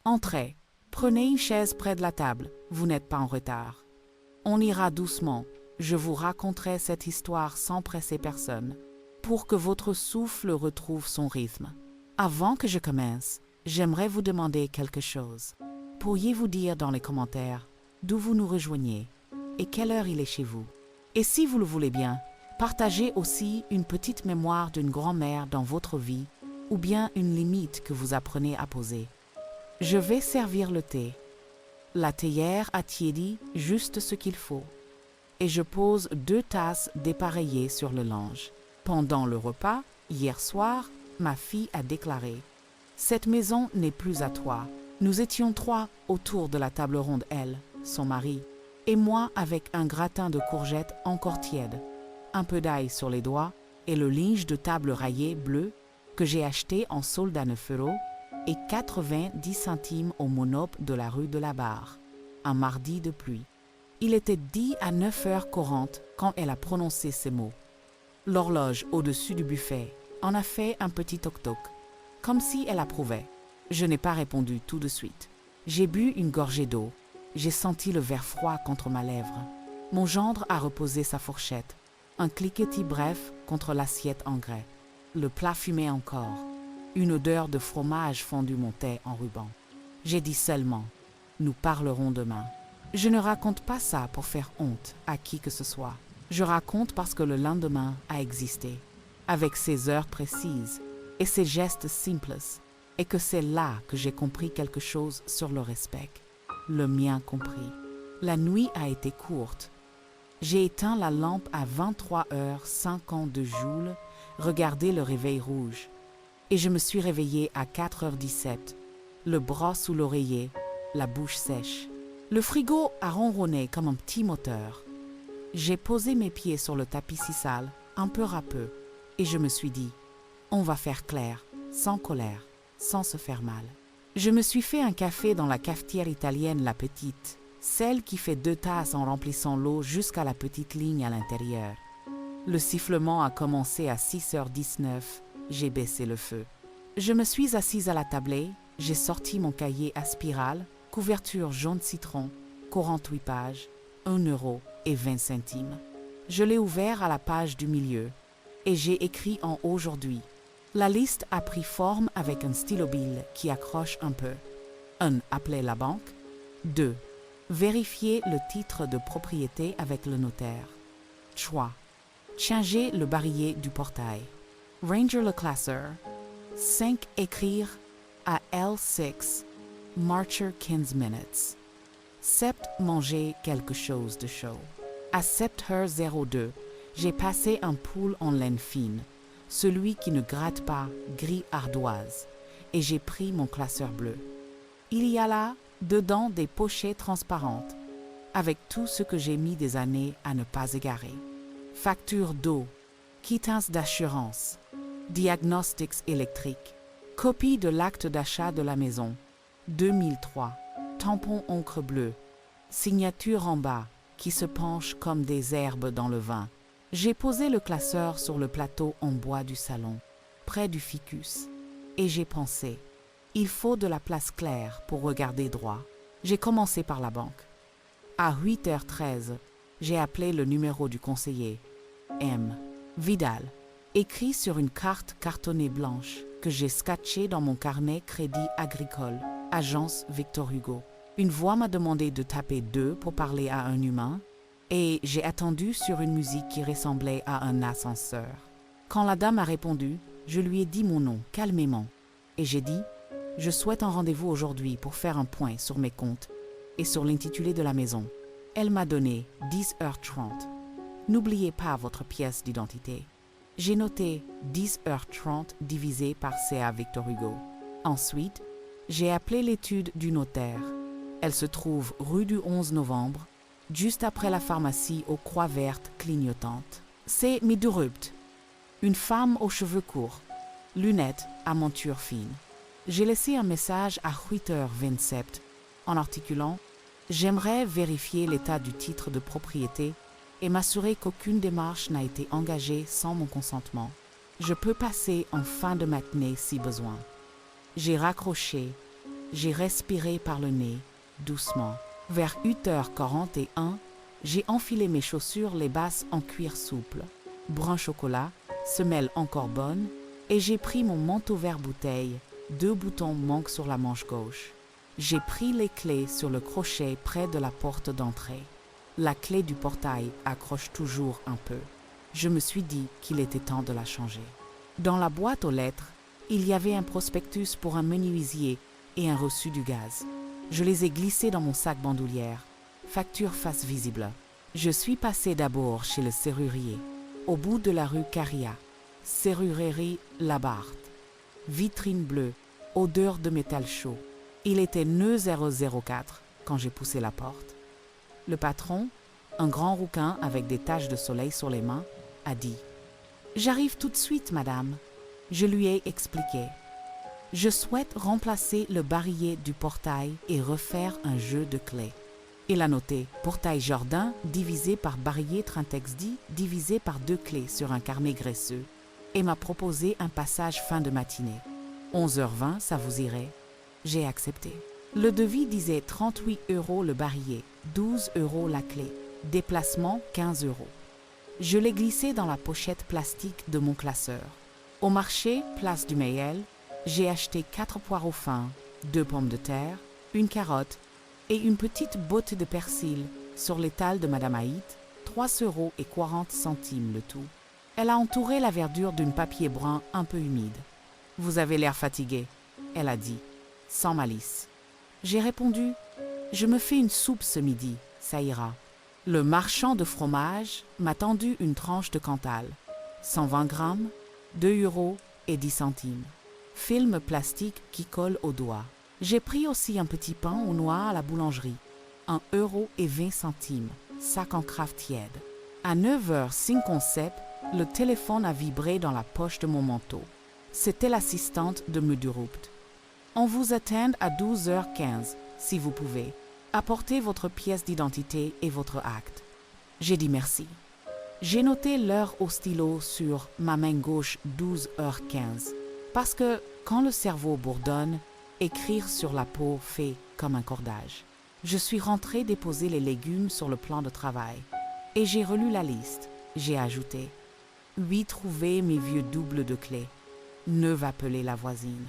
Entrez, prenez une chaise près de la table, vous n'êtes pas en retard. On ira doucement, je vous raconterai cette histoire sans presser personne, pour que votre souffle retrouve son rythme. Avant que je commence, j'aimerais vous demander quelque chose. Pourriez-vous dire dans les commentaires d'où vous nous rejoignez et quelle heure il est chez vous? Et si vous le voulez bien, partagez aussi une petite mémoire d'une grand-mère dans votre vie ou bien une limite que vous apprenez à poser. Je vais servir le thé. La théière a tiédi juste ce qu'il faut. Et je pose 2 tasses dépareillées sur le linge. Pendant le repas, hier soir, ma fille a déclaré « Cette maison n'est plus à toi. Nous étions 3 autour de la table ronde, elle, son mari, et moi avec un gratin de courgettes encore tiède, un peu d'ail sur les doigts et le linge de table rayé bleu que j'ai acheté en solde à 9 € et 90 centimes au monop de la rue de la Barre, un mardi de pluie. Il était 10 à 9h40 quand elle a prononcé ces mots. L'horloge au-dessus du buffet en a fait un petit toc-toc, comme si elle approuvait. Je n'ai pas répondu tout de suite. J'ai bu une gorgée d'eau. J'ai senti le verre froid contre ma lèvre. Mon gendre a reposé sa fourchette. Un cliquetis bref contre l'assiette en grès. Le plat fumait encore. Une odeur de fromage fondu montait en ruban. J'ai dit seulement « Nous parlerons demain ». Je ne raconte pas ça pour faire honte à qui que ce soit. Je raconte parce que le lendemain a existé, avec ses heures précises et ses gestes simples, et que c'est là que j'ai compris quelque chose sur le respect. Le mien compris. La nuit a été courte. J'ai éteint la lampe à 23h50 joules, regardé le réveil rouge. Et je me suis réveillée à 4h17, le bras sous l'oreiller, la bouche sèche. Le frigo a ronronné comme un petit moteur. J'ai posé mes pieds sur le tapis si sale, un peu râpeux, et je me suis dit, on va faire clair, sans colère, sans se faire mal. Je me suis fait un café dans la cafetière italienne La Petite, celle qui fait 2 tasses en remplissant l'eau jusqu'à la petite ligne à l'intérieur. Le sifflement a commencé à 6h19, j'ai baissé le feu. Je me suis assise à la tablée, j'ai sorti mon cahier à spirale, couverture jaune citron, 48 pages, 1,20 €. Je l'ai ouvert à la page du milieu et j'ai écrit en aujourd'hui. La liste a pris forme avec un stylo-bille qui accroche un peu. 1. Appeler la banque. 2. Vérifier le titre de propriété avec le notaire. 3. Changer le barillet du portail. Ranger le classeur. 5. Écrire à L6. Marcher 15 minutes. 7. Manger quelque chose de chaud. À 7h02, j'ai passé un pull en laine fine, celui qui ne gratte pas, gris ardoise, et j'ai pris mon classeur bleu. Il y a là, dedans, des pochettes transparentes, avec tout ce que j'ai mis des années à ne pas égarer. Facture d'eau, quittance d'assurance, diagnostics électriques, copie de l'acte d'achat de la maison, 2003, tampon encre bleue, signature en bas, qui se penche comme des herbes dans le vin. J'ai posé le classeur sur le plateau en bois du salon, près du ficus, et j'ai pensé, il faut de la place claire pour regarder droit. J'ai commencé par la banque. À 8h13, j'ai appelé le numéro du conseiller, M. Vidal, écrit sur une carte cartonnée blanche que j'ai scotchée dans mon carnet Crédit Agricole, agence Victor Hugo. Une voix m'a demandé de taper 2 pour parler à un humain, et j'ai attendu sur une musique qui ressemblait à un ascenseur. Quand la dame a répondu, je lui ai dit mon nom calmement, et j'ai dit « Je souhaite un rendez-vous aujourd'hui pour faire un point sur mes comptes et sur l'intitulé de la maison. » Elle m'a donné 10h30. N'oubliez pas votre pièce d'identité. J'ai noté 10h30 divisé par CA Victor Hugo. Ensuite, j'ai appelé l'étude du notaire. Elle se trouve rue du 11 novembre, juste après la pharmacie aux croix vertes clignotantes. C'est Midderupt, une femme aux cheveux courts, lunettes à monture fine. J'ai laissé un message à 8h27 en articulant « J'aimerais vérifier l'état du titre de propriété et m'assurer qu'aucune démarche n'a été engagée sans mon consentement. Je peux passer en fin de matinée si besoin. » J'ai raccroché J'ai respiré par le nez, doucement. Vers 8h41, j'ai enfilé mes chaussures les basses en cuir souple, brun chocolat, semelle encore bonne, et j'ai pris mon manteau vert bouteille, 2 boutons manquent sur la manche gauche. J'ai pris les clés sur le crochet près de la porte d'entrée. La clé du portail accroche toujours un peu. Je me suis dit qu'il était temps de la changer. Dans la boîte aux lettres, il y avait un prospectus pour un menuisier et un reçu du gaz. Je les ai glissés dans mon sac bandoulière. Facture face visible. Je suis passé d'abord chez le serrurier, au bout de la rue Caria. Serrurerie Labarthe. Vitrine bleue, odeur de métal chaud. Il était 9h04 quand j'ai poussé la porte. Le patron, un grand rouquin avec des taches de soleil sur les mains, a dit « J'arrive tout de suite, madame. » Je lui ai expliqué. Je souhaite remplacer le barillet du portail et refaire un jeu de clés. Il a noté portail Jordan divisé par barillet Trintexdi divisé par 2 clés sur un carnet graisseux et m'a proposé un passage fin de matinée. 11h20, ça vous irait? J'ai accepté. Le devis disait 38 € le barillet, 12 € la clé, déplacement 15 €. Je l'ai glissé dans la pochette plastique de mon classeur. Au marché, place du Mayel, j'ai acheté 4 poireaux fins, 2 pommes de terre, une carotte et une petite botte de persil sur l'étal de Madame Haït, 3,40 € le tout. Elle a entouré la verdure d'un papier brun un peu humide. « Vous avez l'air fatigué », elle a dit, sans malice. J'ai répondu « Je me fais une soupe ce midi, ça ira ». Le marchand de fromage m'a tendu une tranche de Cantal, 120 grammes, 2,10 €. Film plastique qui colle au doigt. J'ai pris aussi un petit pain aux noix à la boulangerie, 1,20 €, sac en craft tiède. À 9h57, le téléphone a vibré dans la poche de mon manteau. C'était l'assistante de Mudurupt. On vous attend à 12h15, si vous pouvez. Apportez votre pièce d'identité et votre acte. J'ai dit merci. J'ai noté l'heure au stylo sur ma main gauche 12h15. Parce que, quand le cerveau bourdonne, écrire sur la peau fait comme un cordage. Je suis rentrée déposer les légumes sur le plan de travail. Et j'ai relu la liste. J'ai ajouté 8 trouver mes vieux doubles de clés. 9 appeler la voisine.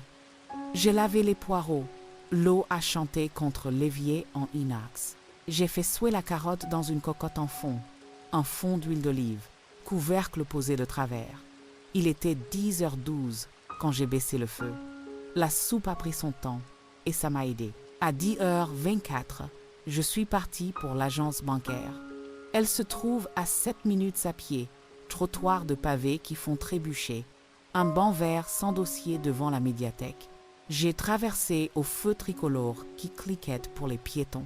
J'ai lavé les poireaux. L'eau a chanté contre l'évier en inox. J'ai fait suer la carotte dans une cocotte en fond. Un fond d'huile d'olive. Couvercle posé de travers. Il était 10h12 quand j'ai baissé le feu. La soupe a pris son temps et ça m'a aidé. À 10h24, je suis partie pour l'agence bancaire. Elle se trouve à 7 minutes à pied, trottoir de pavés qui font trébucher, un banc vert sans dossier devant la médiathèque. J'ai traversé au feu tricolore qui cliquette pour les piétons.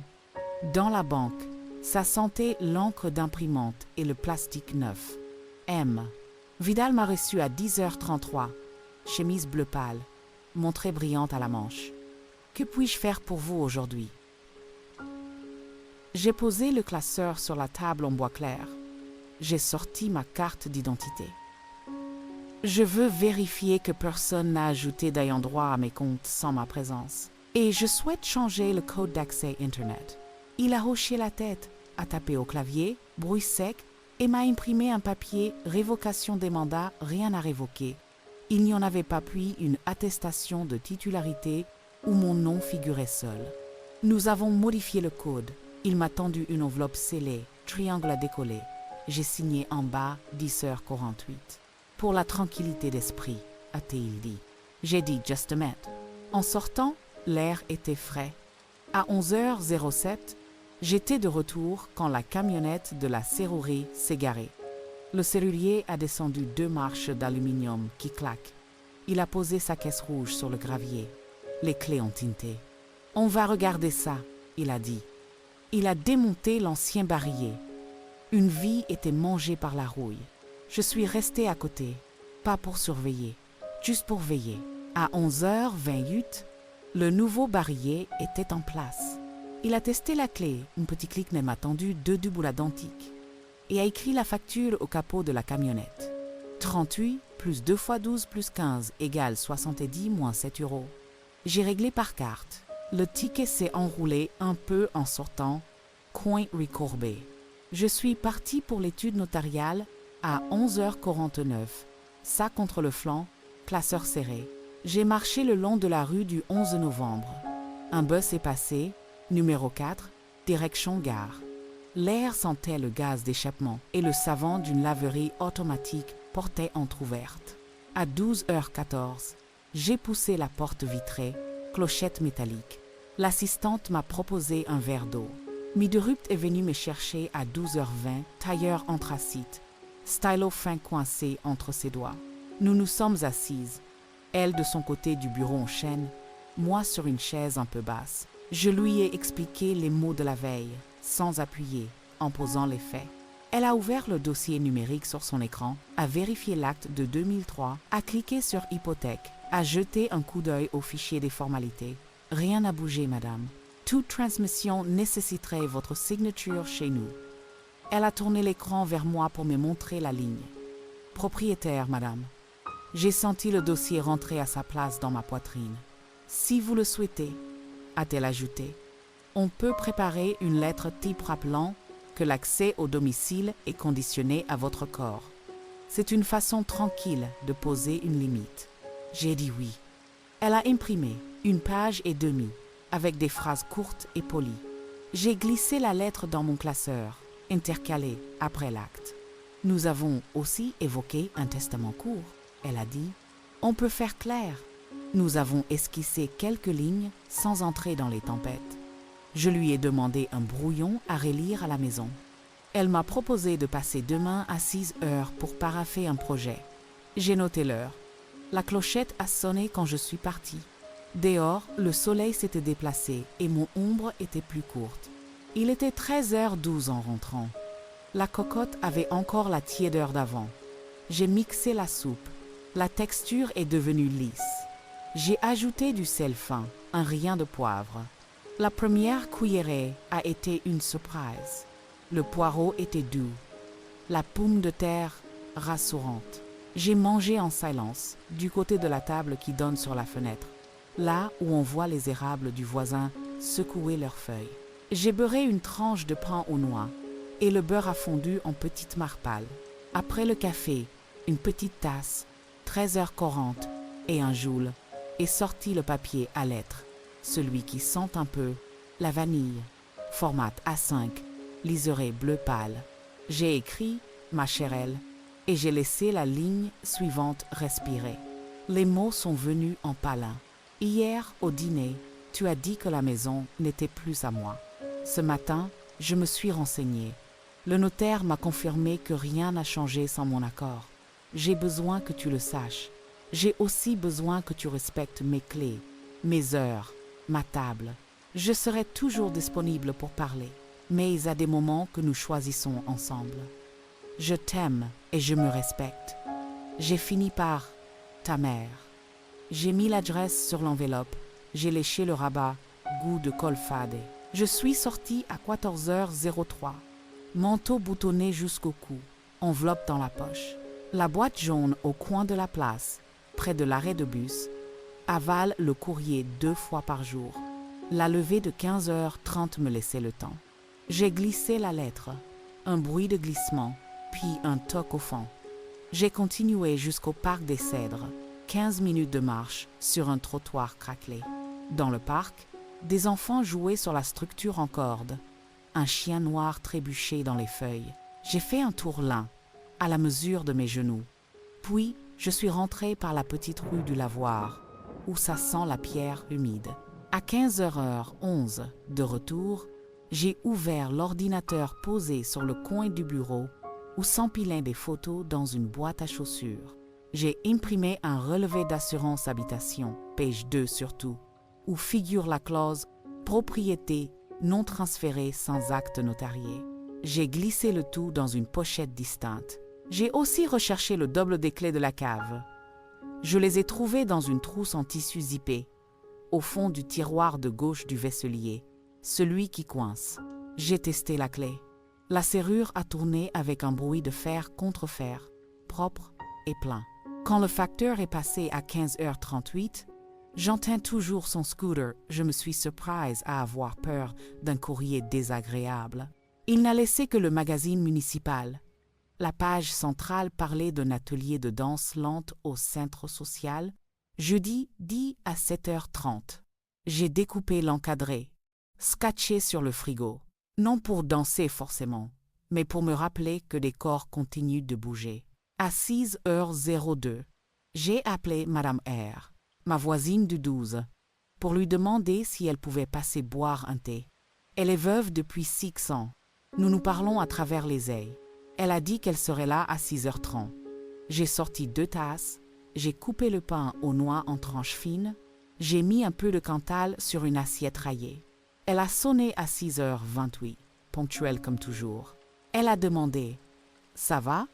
Dans la banque, ça sentait l'encre d'imprimante et le plastique neuf. M. Vidal m'a reçu à 10h33, chemise bleu pâle, montrée brillante à la manche. Que puis-je faire pour vous aujourd'hui? J'ai posé le classeur sur la table en bois clair. J'ai sorti ma carte d'identité. Je veux vérifier que personne n'a ajouté d'ayant droit à mes comptes sans ma présence. Et je souhaite changer le code d'accès Internet. Il a hoché la tête, a tapé au clavier, bruit sec, et m'a imprimé un papier « Révocation des mandats, rien à révoquer ». Il n'y en avait pas puis une attestation de titularité où mon nom figurait seul. Nous avons modifié le code. Il m'a tendu une enveloppe scellée, triangle à décoller. J'ai signé en bas 10h48. Pour la tranquillité d'esprit, a-t-il dit. J'ai dit just a minute. En sortant, l'air était frais. À 11h07, j'étais de retour quand la camionnette de la serrurerie s'est garée. Le serrurier a descendu 2 marches d'aluminium qui claquent. Il a posé sa caisse rouge sur le gravier. Les clés ont tinté. « On va regarder ça », il a dit. Il a démonté l'ancien barillet. Une vie était mangée par la rouille. Je suis restée à côté, pas pour surveiller, juste pour veiller. À 11h28, le nouveau barillet était en place. Il a testé la clé, une petite clique m'a tendu 2 doubles identiques, et a écrit la facture au capot de la camionnette. 38 plus 2 x 12 plus 15 égale 70 moins 7 €. J'ai réglé par carte. Le ticket s'est enroulé un peu en sortant, coin recourbé. Je suis parti pour l'étude notariale à 11h49, ça contre le flanc, classeur serré. J'ai marché le long de la rue du 11 novembre. Un bus est passé, numéro 4, direction gare. L'air sentait le gaz d'échappement et le savon d'une laverie automatique portait entr'ouverte. À 12h14, j'ai poussé la porte vitrée, clochette métallique. L'assistante m'a proposé un verre d'eau. Miderupt est venu me chercher à 12h20, tailleur anthracite, stylo fin coincé entre ses doigts. Nous nous sommes assises, elle de son côté du bureau en chêne, moi sur une chaise un peu basse. Je lui ai expliqué les mots de la veille, sans appuyer, en posant les faits. Elle a ouvert le dossier numérique sur son écran, a vérifié l'acte de 2003, a cliqué sur hypothèque, a jeté un coup d'œil au fichier des formalités. Rien n'a bougé, madame. Toute transmission nécessiterait votre signature chez nous. Elle a tourné l'écran vers moi pour me montrer la ligne. Propriétaire, madame. J'ai senti le dossier rentrer à sa place dans ma poitrine. Si vous le souhaitez, a-t-elle ajouté, on peut préparer une lettre type rappelant que l'accès au domicile est conditionné à votre corps. C'est une façon tranquille de poser une limite. J'ai dit oui. Elle a imprimé 1 page et demie, avec des phrases courtes et polies. J'ai glissé la lettre dans mon classeur, intercalée après l'acte. Nous avons aussi évoqué un testament court, elle a dit. On peut faire clair. Nous avons esquissé quelques lignes sans entrer dans les tempêtes. Je lui ai demandé un brouillon à relire à la maison. Elle m'a proposé de passer demain à 6h pour paraffer un projet. J'ai noté l'heure. La clochette a sonné quand je suis partie. Dehors, le soleil s'était déplacé et mon ombre était plus courte. Il était 13h12 en rentrant. La cocotte avait encore la tiédeur d'avant. J'ai mixé la soupe. La texture est devenue lisse. J'ai ajouté du sel fin, un rien de poivre. La première cuillerée a été une surprise. Le poireau était doux. La pomme de terre rassurante. J'ai mangé en silence, du côté de la table qui donne sur la fenêtre, là où on voit les érables du voisin secouer leurs feuilles. J'ai beurré une tranche de pain aux noix et le beurre a fondu en petites marpales. Après le café, une petite tasse, 13h40 et un joule, est sorti le papier à lettres, celui qui sent un peu la vanille, format A5, liseré bleu pâle. J'ai écrit « Ma chère elle » et j'ai laissé la ligne suivante respirer. Les mots sont venus en palin. Hier, au dîner, tu as dit que la maison n'était plus à moi. Ce matin, je me suis renseignée. Le notaire m'a confirmé que rien n'a changé sans mon accord. J'ai besoin que tu le saches. J'ai aussi besoin que tu respectes mes clés, mes heures, ma table. Je serai toujours disponible pour parler, mais à des moments que nous choisissons ensemble. Je t'aime et je me respecte. J'ai fini par ta mère. J'ai mis l'adresse sur l'enveloppe. J'ai léché le rabat, goût de col fade. Je suis sortie à 14h03. Manteau boutonné jusqu'au cou, enveloppe dans la poche. La boîte jaune au coin de la place, près de l'arrêt de bus, avale le courrier 2 fois par jour. La levée de 15h30 me laissait le temps. J'ai glissé la lettre, un bruit de glissement, puis un toc au fond. J'ai continué jusqu'au parc des Cèdres, 15 minutes de marche sur un trottoir craquelé. Dans le parc, des enfants jouaient sur la structure en corde. Un chien noir trébuchait dans les feuilles. J'ai fait un tour lent, à la mesure de mes genoux. Puis, je suis rentrée par la petite rue du Lavoir, où ça sent la pierre humide. À 15h11, de retour, j'ai ouvert l'ordinateur posé sur le coin du bureau où s'empilaient des photos dans une boîte à chaussures. J'ai imprimé un relevé d'assurance habitation, page 2 surtout, où figure la clause « Propriété non transférée sans acte notarié ». J'ai glissé le tout dans une pochette distincte. J'ai aussi recherché le double des clés de la cave. Je les ai trouvées dans une trousse en tissu zippé, au fond du tiroir de gauche du vaisselier, celui qui coince. J'ai testé la clé. La serrure a tourné avec un bruit de fer contre fer, propre et plein. Quand le facteur est passé à 15h38, J'entends toujours son scooter, je me suis surprise à avoir peur d'un courrier désagréable. Il n'a laissé que le magazine municipal. La page centrale parlait d'un atelier de danse lente au centre social, jeudi 10 à 7h30. J'ai découpé l'encadré, scotché sur le frigo, non pour danser forcément, mais pour me rappeler que les corps continuent de bouger. À 6h02, j'ai appelé Madame R, ma voisine du 12, pour lui demander si elle pouvait passer boire un thé. Elle est veuve depuis 6 ans. Nous nous parlons à travers les ailes. Elle a dit qu'elle serait là à 6h30. J'ai sorti 2 tasses, j'ai coupé le pain aux noix en tranches fines, j'ai mis un peu de Cantal sur une assiette raillée. Elle a sonné à 6h28, ponctuelle comme toujours. Elle a demandé « Ça va ?»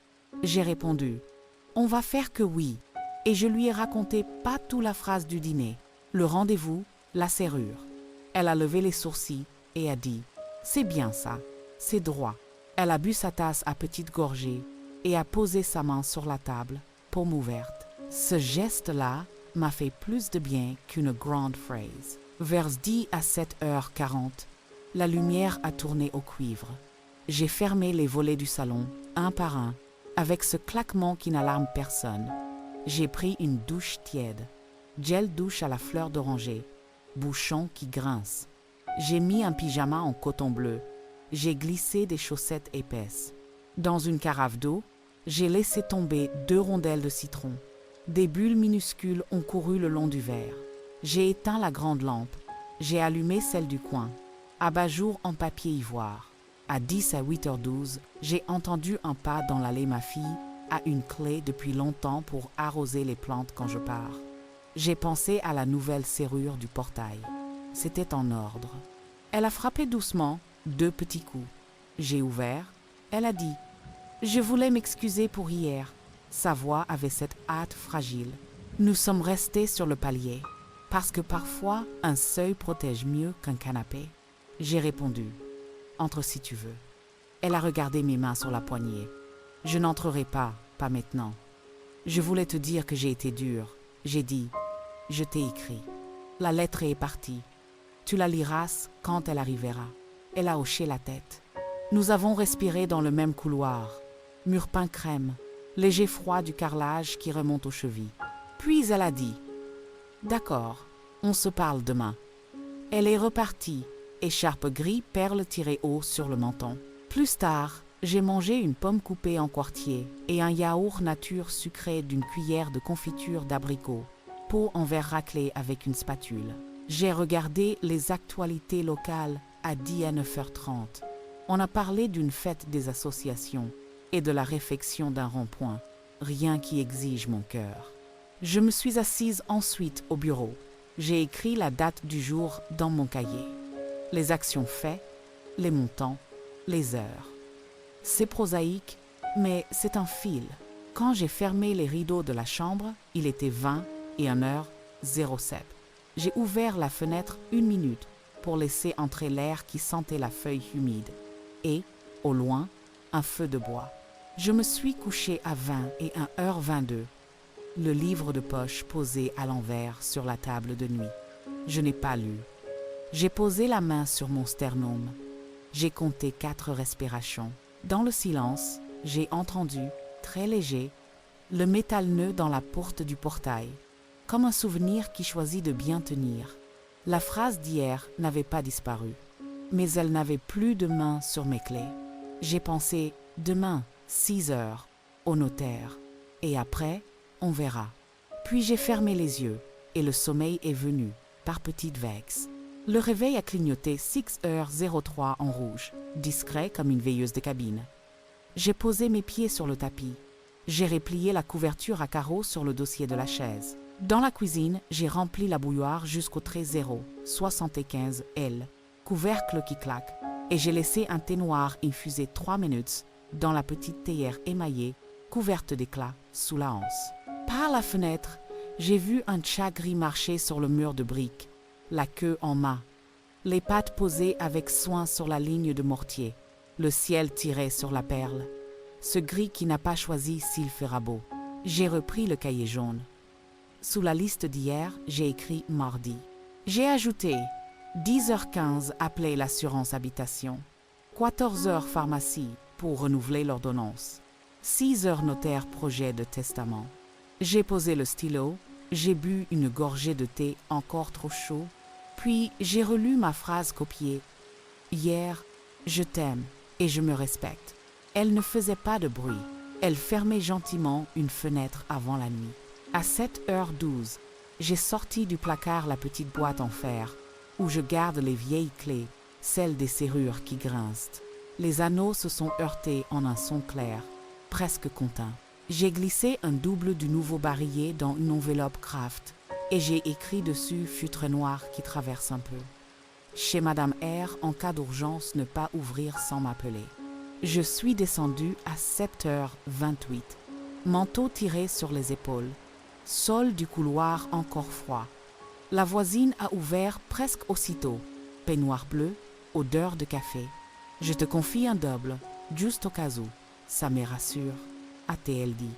J'ai répondu « On va faire que oui ». Et je lui ai raconté pas toute la phrase du dîner, le rendez-vous, la serrure. Elle a levé les sourcils et a dit « C'est bien ça, c'est droit ». Elle a bu sa tasse à petites gorgées et a posé sa main sur la table, paume ouverte. Ce geste-là m'a fait plus de bien qu'une grande phrase. Vers 10 à 7h40, la lumière a tourné au cuivre. J'ai fermé les volets du salon, un par un, avec ce claquement qui n'alarme personne. J'ai pris une douche tiède, gel douche à la fleur d'oranger, bouchon qui grince. J'ai mis un pyjama en coton bleu. J'ai glissé des chaussettes épaisses. Dans une carafe d'eau, j'ai laissé tomber 2 rondelles de citron. Des bulles minuscules ont couru le long du verre. J'ai éteint la grande lampe. J'ai allumé celle du coin. Abat-jour en papier ivoire. À 10 à 8h12, j'ai entendu un pas dans l'allée. Ma fille a une clé depuis longtemps pour arroser les plantes quand je pars. J'ai pensé à la nouvelle serrure du portail. C'était en ordre. Elle a frappé doucement, 2 petits coups. J'ai ouvert. Elle a dit « Je voulais m'excuser pour hier ». Sa voix avait cette hâte fragile. Nous sommes restés sur le palier, parce que parfois un seuil protège mieux qu'un canapé. J'ai répondu « Entre si tu veux ». Elle a regardé mes mains sur la poignée. « Je n'entrerai pas, pas maintenant. Je voulais te dire que j'ai été dure. J'ai dit « Je t'ai écrit ». La lettre est partie. Tu la liras quand elle arrivera. Elle a hoché la tête. Nous avons respiré dans le même couloir. Mur peint crème, léger froid du carrelage qui remonte aux chevilles. Puis elle a dit « D'accord, on se parle demain ». Elle est repartie, écharpe gris perle tirée haut sur le menton. Plus tard, j'ai mangé une pomme coupée en quartier et un yaourt nature sucré d'une cuillère de confiture d'abricot, pot en verre raclé avec une spatule. J'ai regardé les actualités locales à 10 à 9h30. On a parlé d'une fête des associations et de la réfection d'un rond-point, rien qui exige mon cœur. Je me suis assise ensuite au bureau. J'ai écrit la date du jour dans mon cahier. Les actions faites, les montants, les heures. C'est prosaïque, mais c'est un fil. Quand j'ai fermé les rideaux de la chambre, il était 20 et 1h07. J'ai ouvert la fenêtre 1 minute pour laisser entrer l'air qui sentait la feuille humide. Et, au loin, un feu de bois. Je me suis couchée à 20 et 1h22, le livre de poche posé à l'envers sur la table de nuit. Je n'ai pas lu. J'ai posé la main sur mon sternum. J'ai compté 4 respirations. Dans le silence, j'ai entendu, très léger, le métal-nœud dans la porte du portail, comme un souvenir qui choisit de bien tenir. La phrase d'hier n'avait pas disparu, mais elle n'avait plus de main sur mes clés. J'ai pensé, demain, 6h, au notaire, et après, on verra. Puis j'ai fermé les yeux, et le sommeil est venu, par petites vagues. Le réveil a clignoté 6h03 en rouge, discret comme une veilleuse de cabine. J'ai posé mes pieds sur le tapis. J'ai replié la couverture à carreaux sur le dossier de la chaise. Dans la cuisine, j'ai rempli la bouilloire jusqu'au trait 0, 75 L, couvercle qui claque, et j'ai laissé un thé noir infuser 3 minutes dans la petite théière émaillée, couverte d'éclats, sous la anse. Par la fenêtre, j'ai vu un chat gris marcher sur le mur de briques, la queue en mât, les pattes posées avec soin sur la ligne de mortier, le ciel tiré sur la perle, ce gris qui n'a pas choisi s'il fera beau. J'ai repris le cahier jaune. Sous la liste d'hier, j'ai écrit mardi. J'ai ajouté 10h15 appeler l'assurance habitation, 14h pharmacie pour renouveler l'ordonnance, 6h notaire projet de testament. J'ai posé le stylo, j'ai bu une gorgée de thé encore trop chaud, puis j'ai relu ma phrase copiée. Hier, je t'aime et je me respecte. Elle ne faisait pas de bruit. Elle fermait gentiment une fenêtre avant la nuit. À 7h12, j'ai sorti du placard la petite boîte en fer où je garde les vieilles clés, celles des serrures qui grincent. Les anneaux se sont heurtés en un son clair, presque contint. J'ai glissé un double du nouveau barillet dans une enveloppe Kraft et j'ai écrit dessus feutre noir qui traverse un peu. Chez Madame R, en cas d'urgence, ne pas ouvrir sans m'appeler. Je suis descendu à 7h28, manteau tiré sur les épaules, sol du couloir encore froid. La voisine a ouvert presque aussitôt, peignoir bleu, odeur de café. Je te confie un double, juste au cas où, ça me rassure, a-t-elle dit,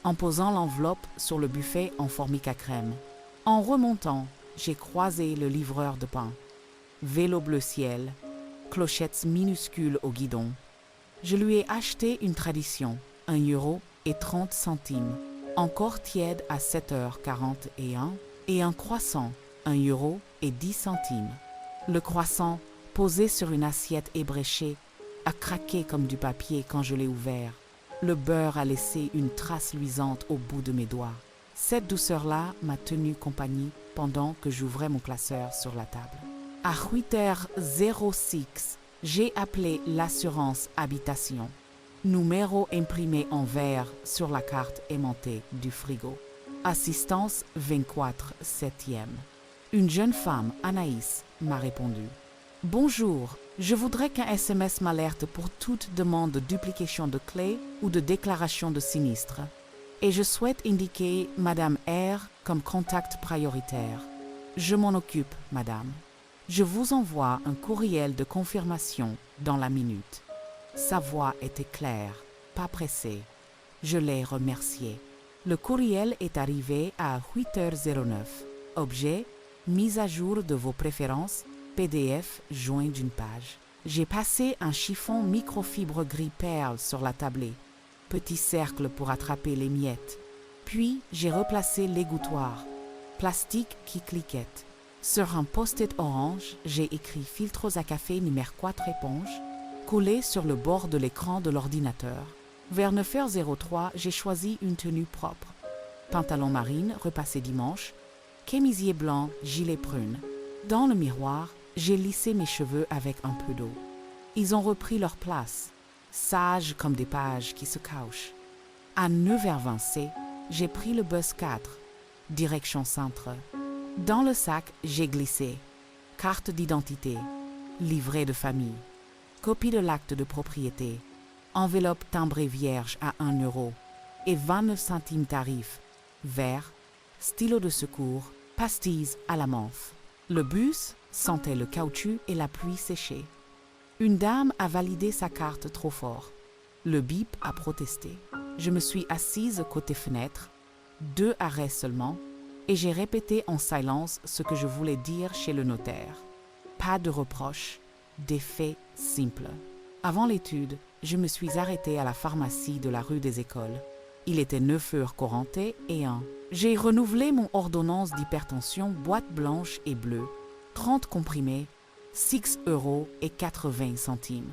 en posant l'enveloppe sur le buffet en formica crème. En remontant, j'ai croisé le livreur de pain. Vélo bleu ciel, clochettes minuscules au guidon. Je lui ai acheté une tradition, 1,30 €, encore tiède à 7h41, et un croissant, 1,10 €. Le croissant, posé sur une assiette ébréchée, a craqué comme du papier quand je l'ai ouvert. Le beurre a laissé une trace luisante au bout de mes doigts. Cette douceur-là m'a tenu compagnie pendant que j'ouvrais mon classeur sur la table. À 8h06, j'ai appelé l'assurance habitation. Numéro imprimé en vert sur la carte aimantée du frigo. Assistance 24 7e. Une jeune femme, Anaïs, m'a répondu. Bonjour, je voudrais qu'un SMS m'alerte pour toute demande de duplication de clés ou de déclaration de sinistre. Et je souhaite indiquer Madame R comme contact prioritaire. Je m'en occupe, Madame. Je vous envoie un courriel de confirmation dans la minute. Sa voix était claire, pas pressée. Je l'ai remercié. Le courriel est arrivé à 8h09. Objet, mise à jour de vos préférences, PDF joint d'une page. J'ai passé un chiffon microfibre gris perle sur la tablée. Petit cercle pour attraper les miettes. Puis j'ai replacé l'égouttoir. Plastique qui cliquette. Sur un post-it orange, j'ai écrit filtres à café numéro 4 éponge, collé sur le bord de l'écran de l'ordinateur. Vers 9h03, j'ai choisi une tenue propre. Pantalon marine, repassé dimanche, chemisier blanc, gilet prune. Dans le miroir, j'ai lissé mes cheveux avec un peu d'eau. Ils ont repris leur place, sages comme des pages qui se cachent. À 9h20, j'ai pris le bus 4, direction centre. Dans le sac, j'ai glissé carte d'identité, livret de famille, copie de l'acte de propriété, enveloppe timbrée vierge à 1 € et 29 centimes tarif, verre, stylo de secours, pastilles à la menthe. Le bus sentait le caoutchouc et la pluie séchée. Une dame a validé sa carte trop fort. Le bip a protesté. Je me suis assise côté fenêtre, 2 arrêts seulement, et j'ai répété en silence ce que je voulais dire chez le notaire. Pas de reproches, des faits simples. Avant l'étude, je me suis arrêtée à la pharmacie de la rue des Écoles. Il était 9h41 et 1. J'ai renouvelé mon ordonnance d'hypertension boîte blanche et bleue, 30 comprimés, 6,80 €,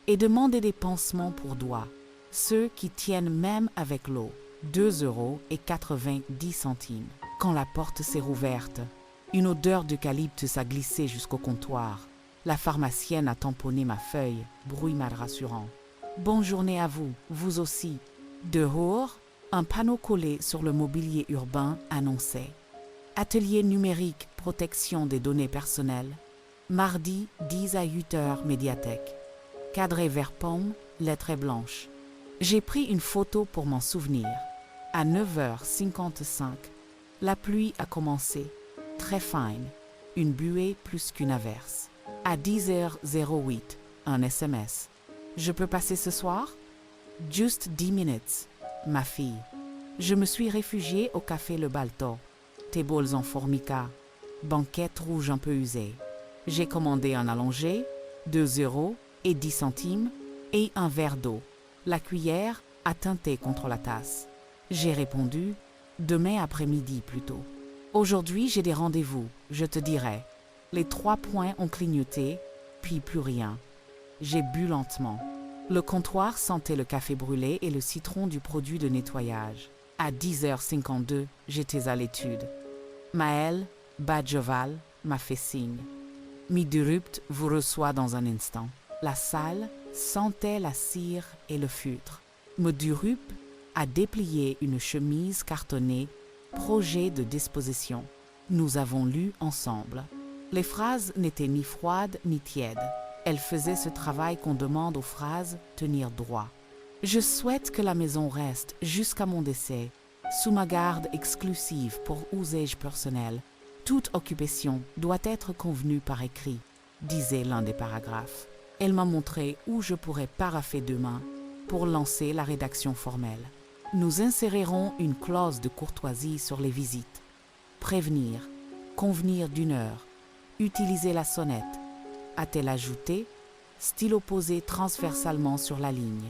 et demandé des pansements pour doigts, ceux qui tiennent même avec l'eau, 2,90 €. Quand la porte s'est rouverte, une odeur d'eucalyptus a glissé jusqu'au comptoir. La pharmacienne a tamponné ma feuille, bruit mal rassurant. Bonne journée à vous, vous aussi. Dehors, un panneau collé sur le mobilier urbain annonçait Atelier numérique protection des données personnelles. Mardi 10 à 8h médiathèque. Cadré vert pomme, lettres blanches. J'ai pris une photo pour m'en souvenir. À 9h55, la pluie a commencé, très fine, une buée plus qu'une averse. À 10h08, un SMS. Je peux passer ce soir? Just 10 minutes, ma fille. Je me suis réfugiée au café Le Balto. tables en formica, banquette rouge un peu usée. J'ai commandé un allongé, 2 € et 10 centimes, et un verre d'eau. La cuillère a teinté contre la tasse. J'ai répondu, demain après-midi plutôt. Aujourd'hui j'ai des rendez-vous, je te dirai. Les 3 points ont clignoté, puis plus rien. J'ai bu lentement. Le comptoir sentait le café brûlé et le citron du produit de nettoyage. À 10h52, j'étais à l'étude. Maël, badge ovale, m'a fait signe. Midurupt vous reçoit dans un instant. La salle sentait la cire et le feutre. Midurupt a déplié une chemise cartonnée, projet de disposition. Nous avons lu ensemble. Les phrases n'étaient ni froides ni tièdes. Elles faisaient ce travail qu'on demande aux phrases, tenir droit. Je souhaite que la maison reste, jusqu'à mon décès, sous ma garde exclusive pour usage personnel. Toute occupation doit être convenue par écrit, disait l'un des paragraphes. Elle m'a montré où je pourrais parapher demain pour lancer la rédaction formelle. Nous insérerons une clause de courtoisie sur les visites. Prévenir, convenir d'1 heure, utiliser la sonnette, a-t-elle ajouté, stylo posé transversalement sur la ligne.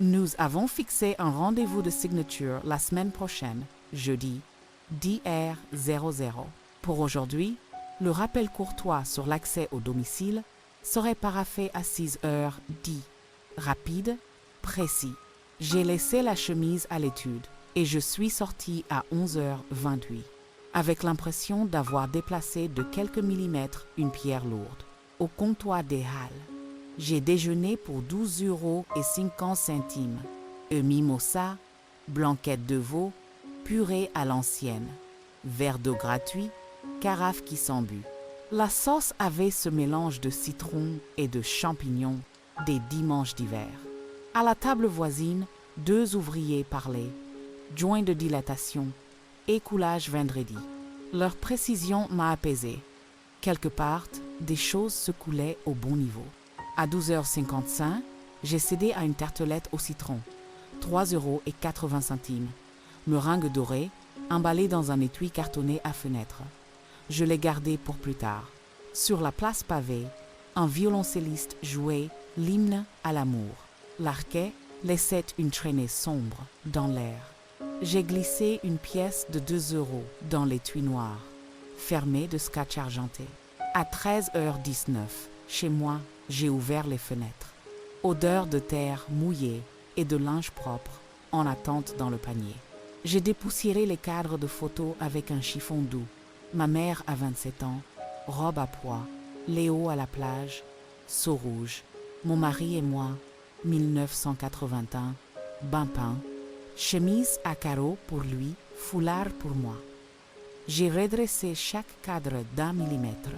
Nous avons fixé un rendez-vous de signature la semaine prochaine, jeudi, 10h00. Pour aujourd'hui, le rappel courtois sur l'accès au domicile serait paraphé à 6h10. Rapide, précis. J'ai laissé la chemise à l'étude et je suis sorti à 11h28, avec l'impression d'avoir déplacé de quelques millimètres une pierre lourde. Au comptoir des Halles, j'ai déjeuné pour 12,50 €. Mimosa, blanquette de veau, purée à l'ancienne, verre d'eau gratuit, carafe qui s'embut. La sauce avait ce mélange de citron et de champignons des dimanches d'hiver. À la table voisine, 2 ouvriers parlaient, joint de dilatation, écoulage vendredi. Leur précision m'a apaisé. Quelque part, des choses se coulaient au bon niveau. À 12h55, j'ai cédé à une tartelette au citron, 3,80 €. Meringue dorée, emballée dans un étui cartonné à fenêtre. Je l'ai gardée pour plus tard. Sur la place pavée, un violoncelliste jouait l'hymne à l'amour. L'archet laissait une traînée sombre dans l'air. J'ai glissé une pièce de 2 € dans l'étui noir, fermé de scotch argenté. À 13h19, chez moi, j'ai ouvert les fenêtres. Odeur de terre mouillée et de linge propre en attente dans le panier. J'ai dépoussiéré les cadres de photos avec un chiffon doux. Ma mère a 27 ans, robe à pois, Léo à la plage, seau rouge. Mon mari et moi, 1981, bain peint, chemise à carreaux pour lui, foulard pour moi. J'ai redressé chaque cadre d'1 millimètre.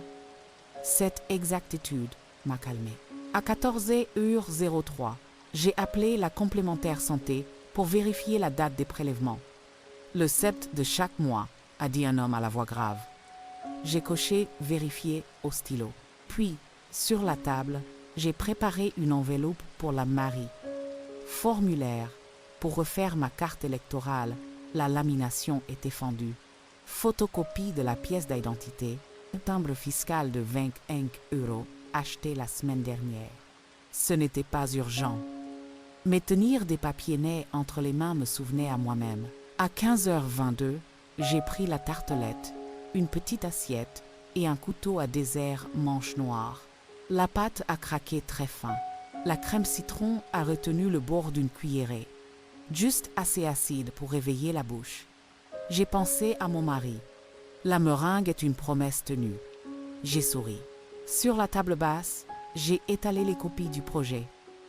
Cette exactitude m'a calmé. À 14h03, j'ai appelé la complémentaire santé pour vérifier la date des prélèvements. Le 7 de chaque mois, a dit un homme à la voix grave. J'ai coché « Vérifier » au stylo. Puis, sur la table, j'ai préparé une enveloppe pour la mairie. Formulaire pour refaire ma carte électorale, la lamination était fendue. Photocopie de la pièce d'identité, un timbre fiscal de 25 € acheté la semaine dernière. Ce n'était pas urgent. Mais tenir des papiers nets entre les mains me souvenait à moi-même. À 15h22, j'ai pris la tartelette, une petite assiette et un couteau à dessert manche noire. La pâte a craqué très fin. La crème citron a retenu le bord d'une cuillerée, juste assez acide pour réveiller la bouche. J'ai pensé à mon mari. La meringue est une promesse tenue. J'ai souri. Sur la table basse, j'ai étalé les copies du projet.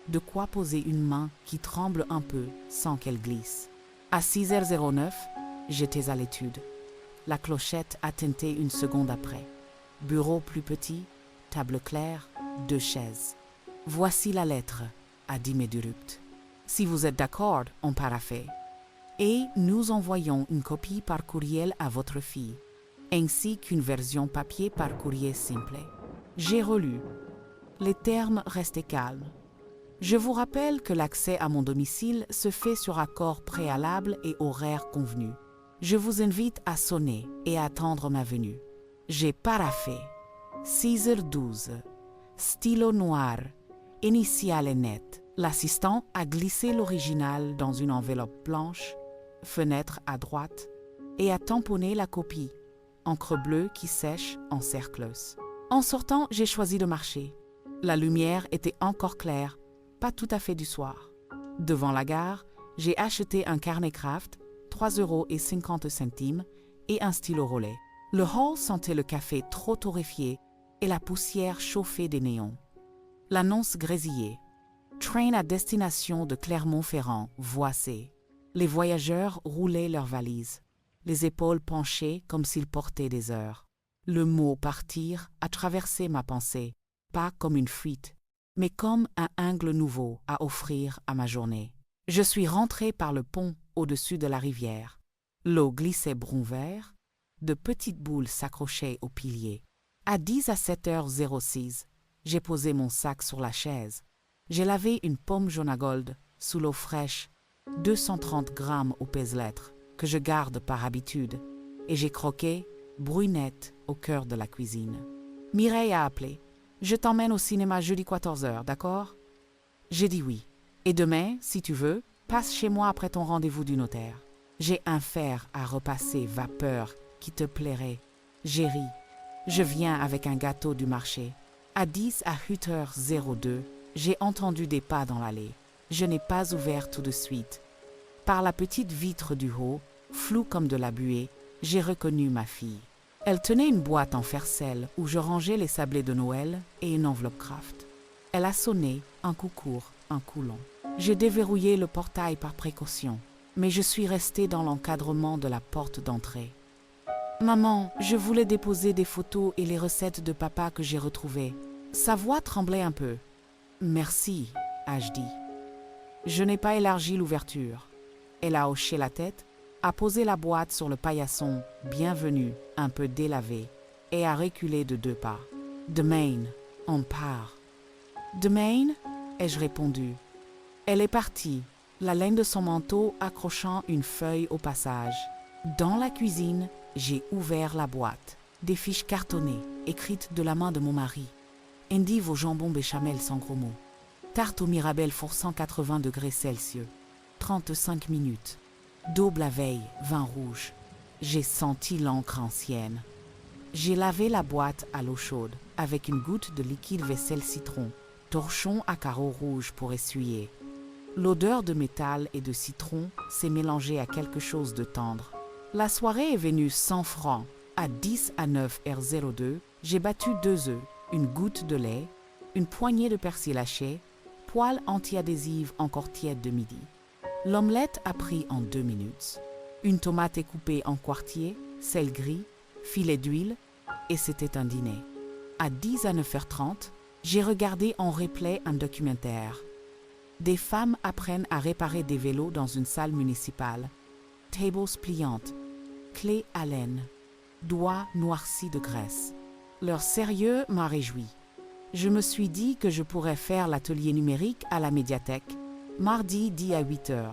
De quoi poser une main qui tremble un peu sans qu'elle glisse. À 6h09, j'étais à l'étude. La clochette a tinté une seconde après. Bureau plus petit, table claire, 2 chaises. Voici la lettre, a dit Midurupt. Si vous êtes d'accord, on paraphait. Et nous envoyons une copie par courriel à votre fille, ainsi qu'une version papier par courrier simple. J'ai relu. Les termes restaient calmes. Je vous rappelle que l'accès à mon domicile se fait sur accord préalable et horaire convenu. Je vous invite à sonner et à attendre ma venue. J'ai paraffé. 6h12. Stylo noir. Initiale nette. L'assistant a glissé l'original dans une enveloppe blanche, fenêtre à droite, et a tamponné la copie, encre bleue qui sèche en cercleuse. En sortant, j'ai choisi de marcher. La lumière était encore claire, pas tout à fait du soir. Devant la gare, j'ai acheté un carnet Kraft, 3,50 € et un stylo Rollet. Le hall sentait le café trop torréfié et la poussière chauffée des néons. L'annonce grésillait. Train à destination de Clermont-Ferrand, voie C. Les voyageurs roulaient leurs valises, les épaules penchées comme s'ils portaient des heures. Le mot « partir » a traversé ma pensée, pas comme une fuite, mais comme un angle nouveau à offrir à ma journée. Je suis rentré par le pont au-dessus de la rivière. L'eau glissait brun-vert, de petites boules s'accrochaient aux piliers. À 7h06, j'ai posé mon sac sur la chaise. J'ai lavé une pomme jaune à gold sous l'eau fraîche, 230 grammes au pèse-lettres, que je garde par habitude, et j'ai croqué, brunette, au cœur de la cuisine. Mireille a appelé. Je t'emmène au cinéma jeudi 14h, d'accord? J'ai dit oui. Et demain, si tu veux, passe chez moi après ton rendez-vous du notaire. J'ai un fer à repasser vapeur qui te plairait. J'ai ri. Je viens avec un gâteau du marché. À 8h02, j'ai entendu des pas dans l'allée. Je n'ai pas ouvert tout de suite. Par la petite vitre du haut, floue comme de la buée, j'ai reconnu ma fille. Elle tenait une boîte en fercelle où je rangeais les sablés de Noël et une enveloppe Kraft. Elle a sonné, un coup court, un coup long. J'ai déverrouillé le portail par précaution, mais je suis restée dans l'encadrement de la porte d'entrée. « Maman, je voulais déposer des photos et les recettes de papa que j'ai retrouvées. » Sa voix tremblait un peu. « Merci, ai-je dit. » Je n'ai pas élargi l'ouverture. Elle a hoché la tête, a posé la boîte sur le paillasson, bienvenue, un peu délavé, et a reculé de 2 pas. « Demain, on part. »« Demain ?» ai-je répondu. Elle est partie, la laine de son manteau accrochant une feuille au passage. Dans la cuisine, j'ai ouvert la boîte. Des fiches cartonnées, écrites de la main de mon mari. Endive au jambon béchamel sans gros mots. Tarte au mirabelle four 180 degrés Celsius. 35 minutes. Daube la veille, vin rouge. J'ai senti l'encre ancienne. J'ai lavé la boîte à l'eau chaude avec une goutte de liquide vaisselle citron, torchon à carreaux rouges pour essuyer. L'odeur de métal et de citron s'est mélangée à quelque chose de tendre. La soirée est venue sans francs. À 9h02, j'ai battu 2 œufs, une goutte de lait, une poignée de persil haché, poêle anti-adhésive encore tiède de midi. L'omelette a pris en 2 minutes. Une tomate est coupée en quartiers, sel gris, filet d'huile, et c'était un dîner. À 9h30, j'ai regardé en replay un documentaire. Des femmes apprennent à réparer des vélos dans une salle municipale. Tables pliantes, clés à laine, doigts noircis de graisse. Leur sérieux m'a réjoui. Je me suis dit que je pourrais faire l'atelier numérique à la médiathèque, mardi dit à 8h,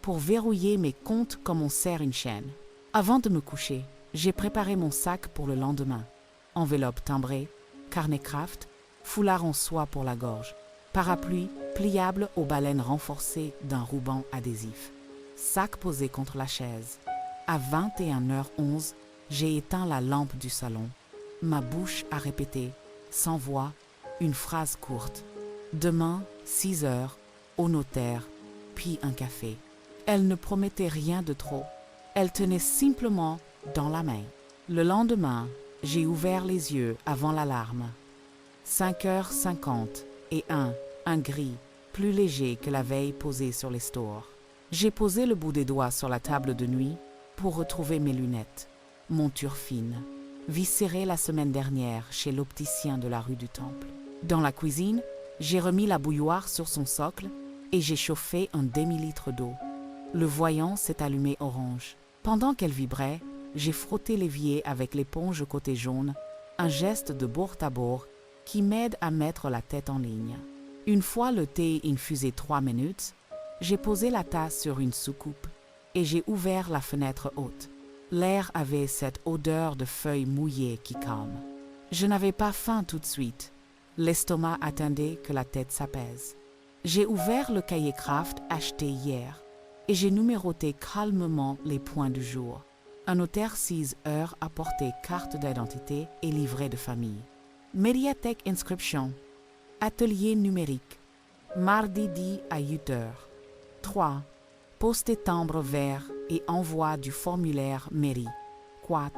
pour verrouiller mes comptes comme on serre une chaîne. Avant de me coucher, j'ai préparé mon sac pour le lendemain. Enveloppe timbrée, carnet Kraft, foulard en soie pour la gorge, parapluie pliable aux baleines renforcées d'un ruban adhésif. Sac posé contre la chaise. À 21h11, j'ai éteint la lampe du salon. Ma bouche a répété, sans voix, une phrase courte. Demain, 6h, au notaire, puis un café. Elle ne promettait rien de trop. Elle tenait simplement dans la main. Le lendemain, j'ai ouvert les yeux avant l'alarme. 5h50 et un gris, plus léger que la veille posé sur les stores. J'ai posé le bout des doigts sur la table de nuit pour retrouver mes lunettes. Monture fine, viscérée la semaine dernière chez l'opticien de la rue du Temple. Dans la cuisine, j'ai remis la bouilloire sur son socle et j'ai chauffé un demi-litre d'eau. Le voyant s'est allumé orange. Pendant qu'elle vibrait, j'ai frotté l'évier avec l'éponge côté jaune, un geste de bord à bord qui m'aide à mettre la tête en ligne. Une fois le thé infusé 3 minutes, j'ai posé la tasse sur une soucoupe et j'ai ouvert la fenêtre haute. L'air avait cette odeur de feuilles mouillées qui calme. Je n'avais pas faim tout de suite. L'estomac attendait que la tête s'apaise. J'ai ouvert le cahier craft acheté hier et j'ai numéroté calmement les points du jour. Un notaire 6 heures a porté carte d'identité et livret de famille. Médiathèque inscription. Atelier numérique. Mardi 10 à 8 heures. 3. Poster timbre vert et envoi du formulaire mairie. 4.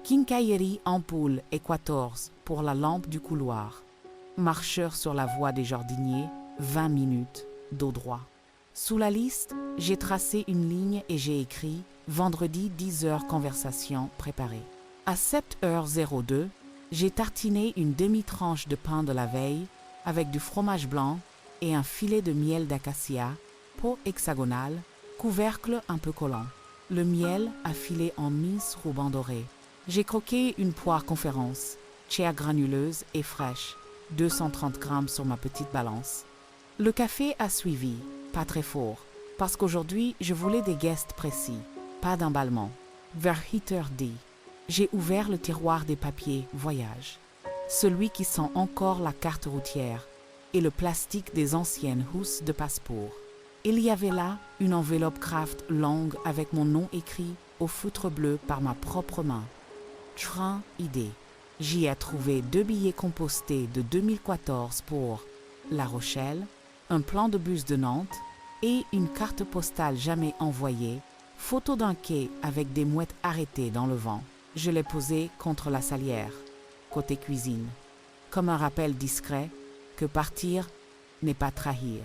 Quincaillerie ampoule et 14 pour la lampe du couloir. Marcheur sur la voie des jardiniers, 20 minutes, dos droit. Sous la liste, j'ai tracé une ligne et j'ai écrit vendredi 10 heures conversation préparée. À 7h02, j'ai tartiné une demi-tranche de pain de la veille avec du fromage blanc et un filet de miel d'acacia, peau hexagonale, couvercle un peu collant. Le miel affilé en mince ruban doré. J'ai croqué une poire conférence, chair granuleuse et fraîche, 230 grammes sur ma petite balance. Le café a suivi, pas très fort, parce qu'aujourd'hui je voulais des guests précis, pas d'emballement. Vers 8h10, j'ai ouvert le tiroir des papiers voyage, celui qui sent encore la carte routière et le plastique des anciennes housses de passeport. Il y avait là une enveloppe craft longue avec mon nom écrit au feutre bleu par ma propre main. Train idée. J'y ai trouvé 2 billets compostés de 2014 pour La Rochelle, un plan de bus de Nantes et une carte postale jamais envoyée, photo d'un quai avec des mouettes arrêtées dans le vent. Je l'ai posée contre la salière, côté cuisine, comme un rappel discret que partir n'est pas trahir,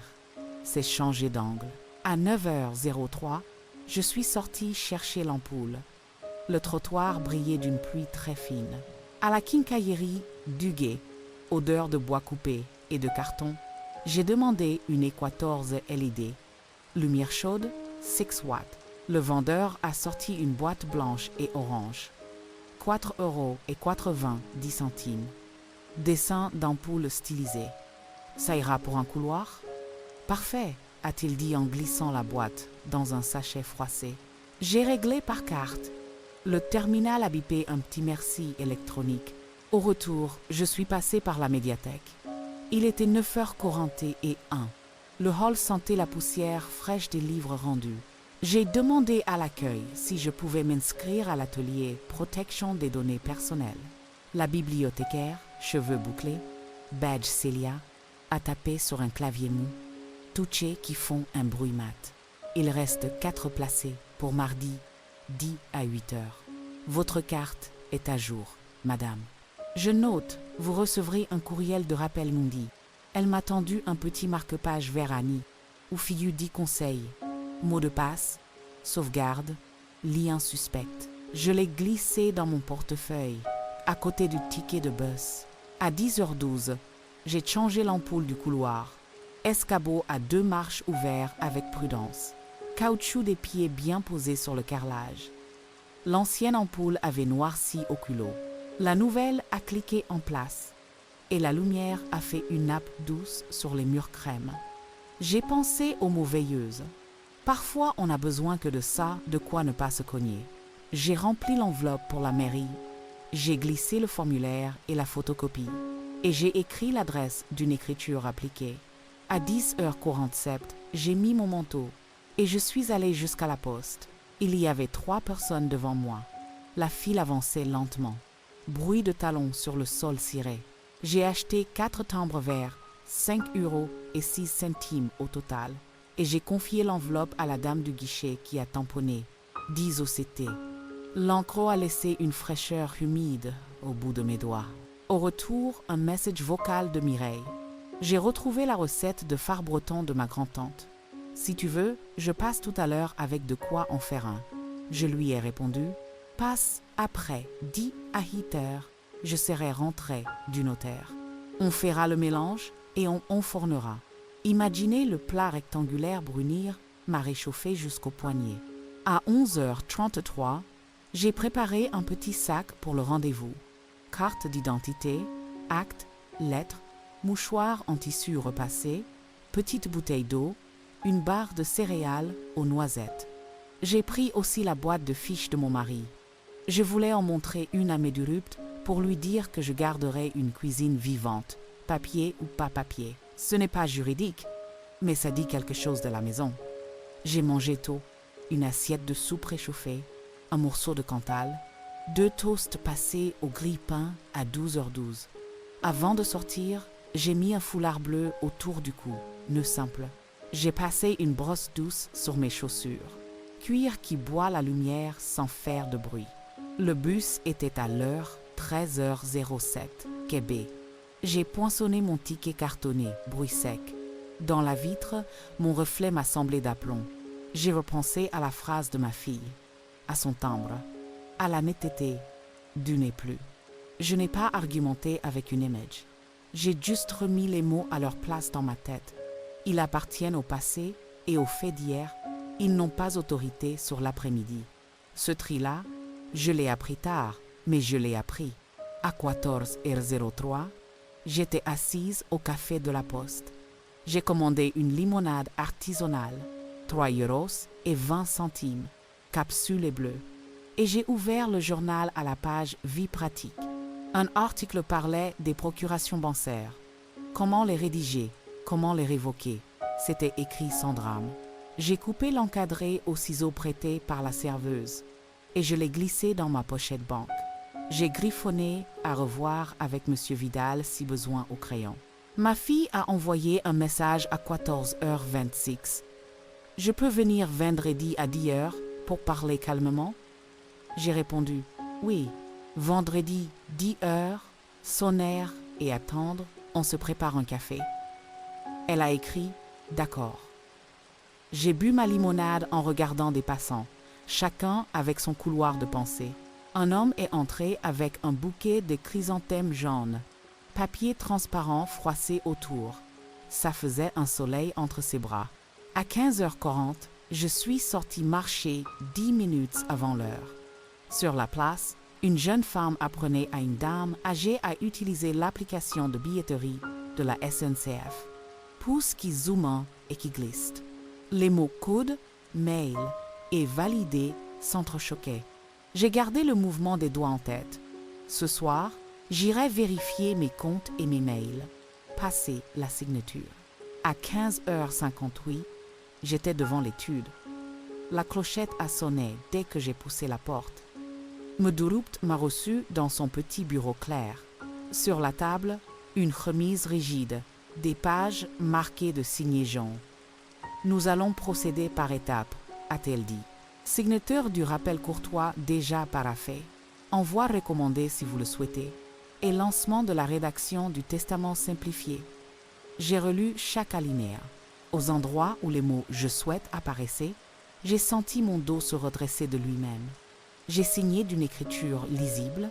c'est changer d'angle. À 9h03, je suis sortie chercher l'ampoule. Le trottoir brillait d'une pluie très fine. À la quincaillerie Duguay, odeur de bois coupé et de carton, j'ai demandé une E14 LED. Lumière chaude, 6 watts. Le vendeur a sorti une boîte blanche et orange. 4,90 €. Dessin d'ampoule stylisé. Ça ira pour un couloir? Parfait, a-t-il dit en glissant la boîte dans un sachet froissé. J'ai réglé par carte. Le terminal a bipé un petit merci électronique. Au retour, je suis passé par la médiathèque. Il était 9h41. Le hall sentait la poussière fraîche des livres rendus. J'ai demandé à l'accueil si je pouvais m'inscrire à l'atelier protection des données personnelles. La bibliothécaire, cheveux bouclés, badge Célia, a tapé sur un clavier mou, touché qui font un bruit mat. Il reste 4 placés pour mardi 10 à 8 heures. Votre carte est à jour, madame. Je note, vous recevrez un courriel de rappel Mundi. Elle m'a tendu un petit marque-page vert Annie, où figurent 10 conseils. Mot de passe, sauvegarde, lien suspect. Je l'ai glissé dans mon portefeuille, à côté du ticket de bus. À 10h12, j'ai changé l'ampoule du couloir. Escabeau à 2 marches ouverts avec prudence. Caoutchouc des pieds bien posés sur le carrelage. L'ancienne ampoule avait noirci au culot. La nouvelle a cliqué en place et la lumière a fait une nappe douce sur les murs crème. J'ai pensé aux mots veilleuses. Parfois, on a besoin que de ça, de quoi ne pas se cogner. J'ai rempli l'enveloppe pour la mairie. J'ai glissé le formulaire et la photocopie. Et j'ai écrit l'adresse d'une écriture appliquée. À 10h47, j'ai mis mon manteau et je suis allée jusqu'à la poste. Il y avait 3 personnes devant moi. La file avançait lentement. Bruit de talons sur le sol ciré. J'ai acheté 4 timbres verts, 5,06 € au total. Et j'ai confié l'enveloppe à la dame du guichet qui a tamponné 10 OCT. L'encre a laissé une fraîcheur humide au bout de mes doigts. Au retour, un message vocal de Mireille. J'ai retrouvé la recette de phare breton de ma grand-tante. Si tu veux, je passe tout à l'heure avec de quoi en faire un. Je lui ai répondu, passe après 10 à 8 heures, je serai rentrée du notaire. On fera le mélange et on enfournera. Imaginez le plat rectangulaire brunir m'a réchauffé jusqu'au poignet. À 11h33, j'ai préparé un petit sac pour le rendez-vous. Carte d'identité, acte, lettres, mouchoir en tissu repassé, petite bouteille d'eau, une barre de céréales aux noisettes. J'ai pris aussi la boîte de fiches de mon mari. Je voulais en montrer une à Médurupt pour lui dire que je garderais une cuisine vivante, papier ou pas papier. Ce n'est pas juridique, mais ça dit quelque chose de la maison. J'ai mangé tôt, une assiette de soupe réchauffée, un morceau de Cantal, 2 toasts passés au grille-pain à 12h12. Avant de sortir, j'ai mis un foulard bleu autour du cou, nœud simple. J'ai passé une brosse douce sur mes chaussures. Cuir qui boit la lumière sans faire de bruit. Le bus était à l'heure 13h07, Québec. J'ai poinçonné mon ticket cartonné, bruit sec. Dans la vitre, mon reflet m'a semblé d'aplomb. J'ai repensé à la phrase de ma fille, à son timbre, à la netteté du n'est plus. Je n'ai pas argumenté avec une image. J'ai juste remis les mots à leur place dans ma tête. Ils appartiennent au passé et aux faits d'hier. Ils n'ont pas autorité sur l'après-midi. Ce tri-là, je l'ai appris tard, mais je l'ai appris. À 14h03, j'étais assise au café de la Poste. J'ai commandé une limonade artisanale, 3,20 €, capsule bleue. Et j'ai ouvert le journal à la page Vie pratique. Un article parlait des procurations bancaires. Comment les rédiger, comment les révoquer. C'était écrit sans drame. J'ai coupé l'encadré au ciseau prêté par la serveuse et je l'ai glissé dans ma pochette banque. J'ai griffonné à revoir avec M. Vidal si besoin au crayon. Ma fille a envoyé un message à 14h26. Je peux venir vendredi à 10h pour parler calmement? J'ai répondu oui. Vendredi 10h, sonner et attendre, on se prépare un café. Elle a écrit d'accord. J'ai bu ma limonade en regardant des passants, chacun avec son couloir de pensée. Un homme est entré avec un bouquet de chrysanthèmes jaunes, papier transparent froissé autour. Ça faisait un soleil entre ses bras. À 15h40, je suis sortie marcher 10 minutes avant l'heure. Sur la place, une jeune femme apprenait à une dame âgée à utiliser l'application de billetterie de la SNCF. Pouce qui zoome et qui glisse. Les mots coude, mail et validé s'entrechoquaient. J'ai gardé le mouvement des doigts en tête. Ce soir, j'irai vérifier mes comptes et mes mails. Passer la signature. À 15h58, j'étais devant l'étude. La clochette a sonné dès que j'ai poussé la porte. Médurupt m'a reçu dans son petit bureau clair. Sur la table, une chemise rigide, des pages marquées de signets jaunes. Nous allons procéder par étapes, a-t-elle dit. Signature du rappel courtois déjà paraphé. Envoi recommandé si vous le souhaitez. Et lancement de la rédaction du testament simplifié. J'ai relu chaque alinéa. Aux endroits où les mots « je souhaite » apparaissaient, j'ai senti mon dos se redresser de lui-même. J'ai signé d'une écriture lisible,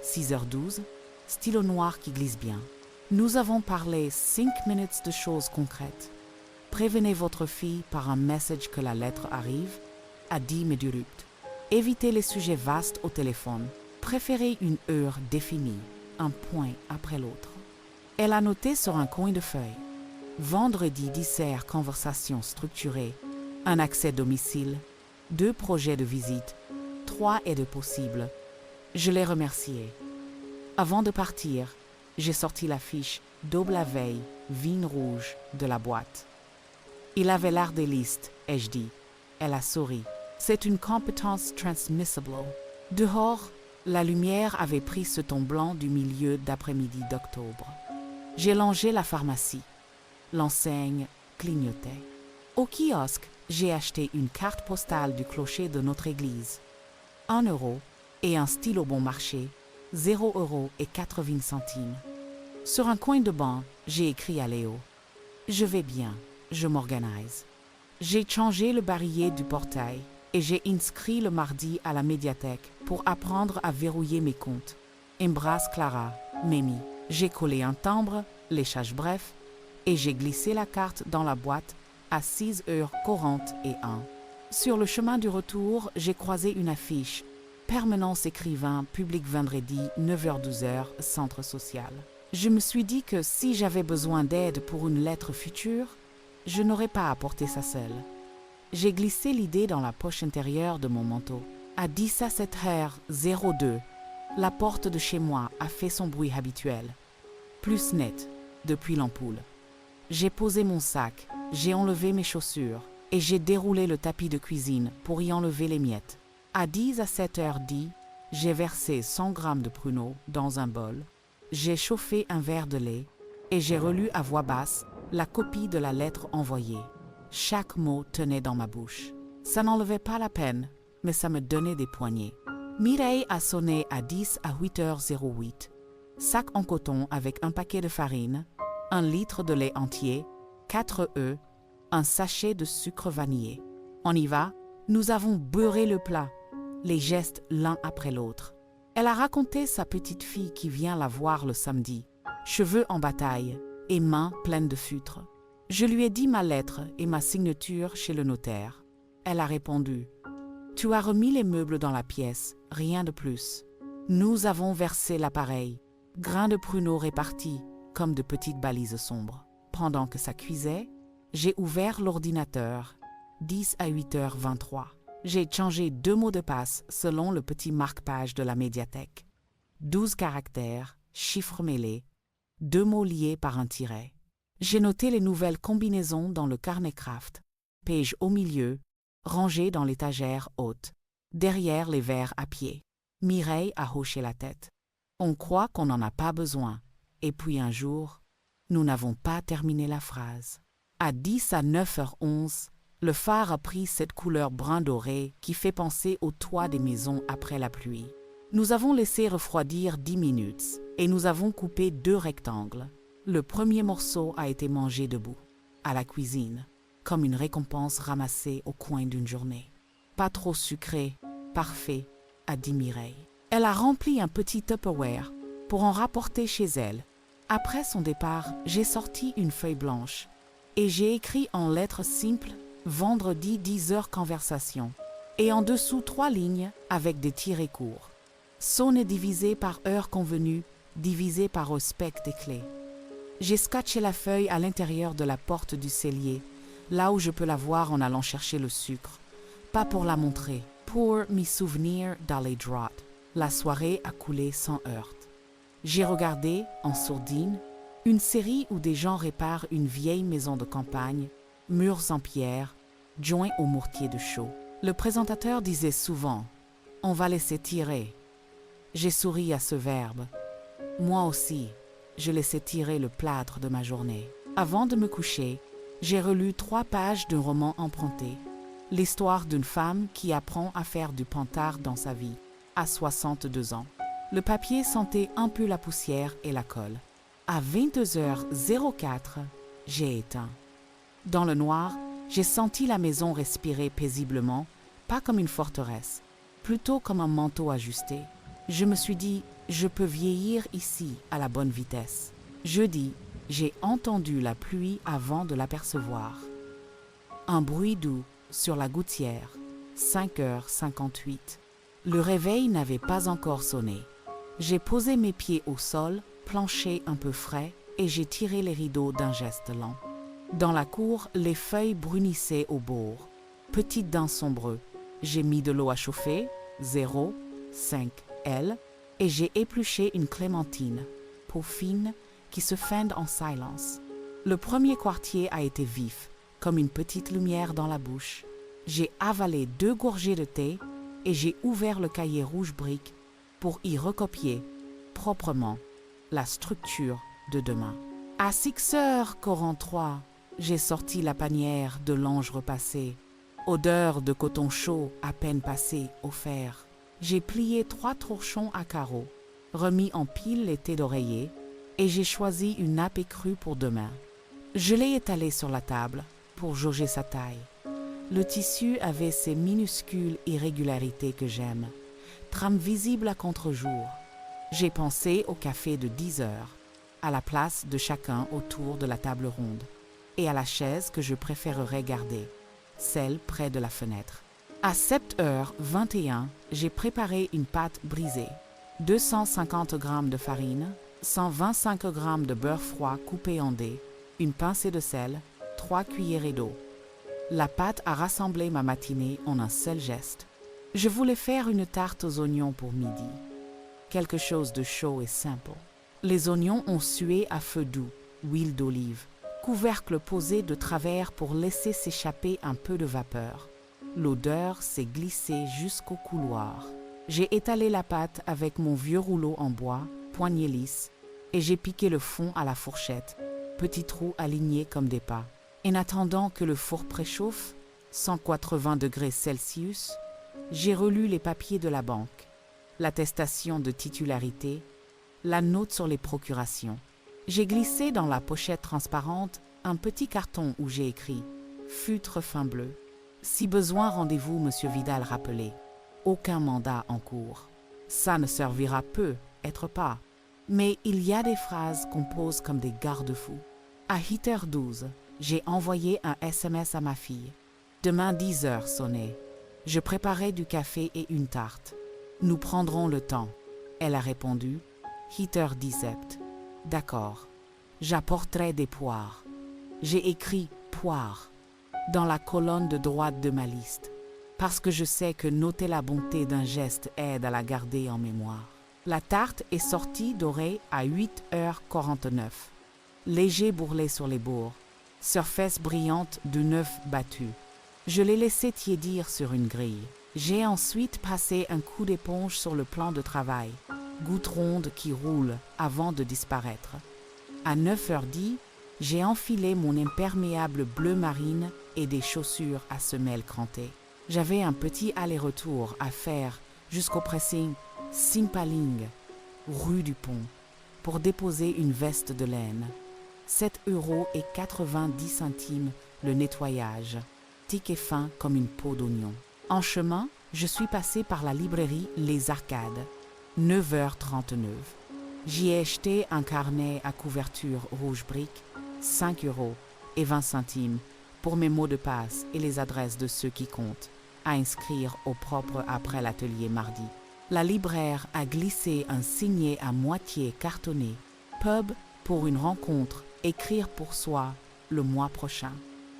6h12, stylo noir qui glisse bien. Nous avons parlé 5 minutes de choses concrètes. Prévenez votre fille par un message que la lettre arrive, a dit Médurupt. Évitez les sujets vastes au téléphone. Préférez une heure définie, un point après l'autre. Elle a noté sur un coin de feuille. Vendredi dessert conversation structurée, un accès domicile, 2 projets de visite, 3 aides possibles. Je l'ai remerciée. Avant de partir, j'ai sorti la fiche d'aube la veille, vin rouge de la boîte. Il avait l'air des listes, ai-je dit. Elle a souri. C'est une compétence transmissible. Dehors, la lumière avait pris ce ton blanc du milieu d'après-midi d'octobre. J'ai longé la pharmacie. L'enseigne clignotait. Au kiosque, j'ai acheté une carte postale du clocher de notre église. 1 € et un stylo bon marché, 0,80 €. Sur un coin de banc, j'ai écrit à Léo. Je vais bien, je m'organise. J'ai changé le barillet du portail et j'ai inscrit le mardi à la médiathèque pour apprendre à verrouiller mes comptes. Embrasse Clara, Mémie. J'ai collé un timbre, léchage bref, et j'ai glissé la carte dans la boîte à 6h41. Sur le chemin du retour, j'ai croisé une affiche. Permanence écrivain, public vendredi, 9h-12h, centre social. Je me suis dit que si j'avais besoin d'aide pour une lettre future, je n'aurais pas apporté ça seule. J'ai glissé l'idée dans la poche intérieure de mon manteau. À 17h02, la porte de chez moi a fait son bruit habituel, plus net, depuis l'ampoule. J'ai posé mon sac, j'ai enlevé mes chaussures et j'ai déroulé le tapis de cuisine pour y enlever les miettes. À 7h10, j'ai versé 100 grammes de pruneaux dans un bol, j'ai chauffé un verre de lait et j'ai relu à voix basse la copie de la lettre envoyée. Chaque mot tenait dans ma bouche. Ça n'enlevait pas la peine, mais ça me donnait des poignées. Mireille a sonné à 8h08. Sac en coton avec un paquet de farine, 1 litre de lait entier, 4 œufs, un sachet de sucre vanillé. On y va, nous avons beurré le plat, les gestes l'un après l'autre. Elle a raconté sa petite fille qui vient la voir le samedi, cheveux en bataille et mains pleines de feutre. Je lui ai dit ma lettre et ma signature chez le notaire. Elle a répondu « Tu as remis les meubles dans la pièce, rien de plus. Nous avons versé l'appareil, grains de pruneaux répartis comme de petites balises sombres. Pendant que ça cuisait, j'ai ouvert l'ordinateur, 10 à 8h23. J'ai changé 2 mots de passe selon le petit marque-page de la médiathèque. 12 caractères, chiffres mêlés, 2 mots liés par un tiret. J'ai noté les nouvelles combinaisons dans le carnet craft, page au milieu, rangées dans l'étagère haute, derrière les verres à pied. Mireille a hoché la tête. On croit qu'on n'en a pas besoin. Et puis un jour, nous n'avons pas terminé la phrase. À 10 à 9h11, le phare a pris cette couleur brun doré qui fait penser au toit des maisons après la pluie. Nous avons laissé refroidir 10 minutes et nous avons coupé 2 rectangles. Le premier morceau a été mangé debout, à la cuisine, comme une récompense ramassée au coin d'une journée. Pas trop sucré, parfait, a dit Mireille. Elle a rempli un petit Tupperware pour en rapporter chez elle. Après son départ, j'ai sorti une feuille blanche et j'ai écrit en lettres simples « Vendredi 10h conversation » et en dessous 3 lignes avec des tirets courts. Sonne divisé par heure convenue, divisé par au spec des clés. J'ai scotché la feuille à l'intérieur de la porte du cellier, là où je peux la voir en allant chercher le sucre. Pas pour la montrer, pour m'y souvenir d'aller droit. La soirée a coulé sans heurts. J'ai regardé, en sourdine, une série où des gens réparent une vieille maison de campagne, murs en pierre, joints au mortier de chaux. Le présentateur disait souvent « On va laisser tirer ». J'ai souri à ce verbe. Moi aussi, je laissais tirer le plâtre de ma journée. Avant de me coucher, j'ai relu 3 pages d'un roman emprunté. L'histoire d'une femme qui apprend à faire du pantard dans sa vie, à 62 ans. Le papier sentait un peu la poussière et la colle. À 22h04, j'ai éteint. Dans le noir, j'ai senti la maison respirer paisiblement, pas comme une forteresse, plutôt comme un manteau ajusté. Je me suis dit, je peux vieillir ici à la bonne vitesse. Jeudi, j'ai entendu la pluie avant de l'apercevoir. Un bruit doux sur la gouttière, 5h58. Le réveil n'avait pas encore sonné. J'ai posé mes pieds au sol, plancher un peu frais, et j'ai tiré les rideaux d'un geste lent. Dans la cour, les feuilles brunissaient au bord. Petites dents sombreux. J'ai mis de l'eau à chauffer, 0,5 L, et j'ai épluché une clémentine, peau fine, qui se fende en silence. Le premier quartier a été vif, comme une petite lumière dans la bouche. J'ai avalé 2 gorgées de thé et j'ai ouvert le cahier rouge brique pour y recopier, proprement, la structure de demain. À 6h43, j'ai sorti la panière de l'ange repassé, odeur de coton chaud à peine passé au fer. J'ai plié 3 torchons à carreaux, remis en pile les thés d'oreiller et j'ai choisi une nappe écrue pour demain. Je l'ai étalée sur la table pour jauger sa taille. Le tissu avait ces minuscules irrégularités que j'aime, trame visible à contre-jour. J'ai pensé au café de 10 heures, à la place de chacun autour de la table ronde, et à la chaise que je préférerais garder, celle près de la fenêtre. À 7h21, j'ai préparé une pâte brisée, 250 g de farine, 125 g de beurre froid coupé en dés, une pincée de sel, 3 cuillerées d'eau. La pâte a rassemblé ma matinée en un seul geste. Je voulais faire une tarte aux oignons pour midi. Quelque chose de chaud et simple. Les oignons ont sué à feu doux, huile d'olive, couvercle posé de travers pour laisser s'échapper un peu de vapeur. L'odeur s'est glissée jusqu'au couloir. J'ai étalé la pâte avec mon vieux rouleau en bois, poignée lisse, et j'ai piqué le fond à la fourchette, petits trous alignés comme des pas. En attendant que le four préchauffe, 180 degrés Celsius, j'ai relu les papiers de la banque, l'attestation de titularité, la note sur les procurations. J'ai glissé dans la pochette transparente un petit carton où j'ai écrit « Feutre fin bleu ». Si besoin, rendez-vous, Monsieur Vidal rappelé. Aucun mandat en cours. Ça ne servira peu, être pas. Mais il y a des phrases qu'on pose comme des garde-fous. À 8h12, j'ai envoyé un SMS à ma fille. Demain 10h sonnait. Je préparais du café et une tarte. Nous prendrons le temps. Elle a répondu 8h17. D'accord. J'apporterai des poires. J'ai écrit poires dans la colonne de droite de ma liste, parce que je sais que noter la bonté d'un geste aide à la garder en mémoire. La tarte est sortie dorée à 8h49. Léger bourrelet sur les bords, surface brillante de œuf battu. Je l'ai laissé tiédir sur une grille. J'ai ensuite passé un coup d'éponge sur le plan de travail, goutte ronde qui roule avant de disparaître. À 9h10, j'ai enfilé mon imperméable bleu marine et des chaussures à semelles crantées. J'avais un petit aller-retour à faire jusqu'au pressing Simpaling, rue du Pont, pour déposer une veste de laine. 7,90 € le nettoyage, ticket fin comme une peau d'oignon. En chemin, je suis passé par la librairie Les Arcades, 9h39. J'y ai acheté un carnet à couverture rouge brique, 5,20 € pour mes mots de passe et les adresses de ceux qui comptent, à inscrire au propre après l'atelier mardi. La libraire a glissé un signet à moitié cartonné, pub pour une rencontre, écrire pour soi le mois prochain.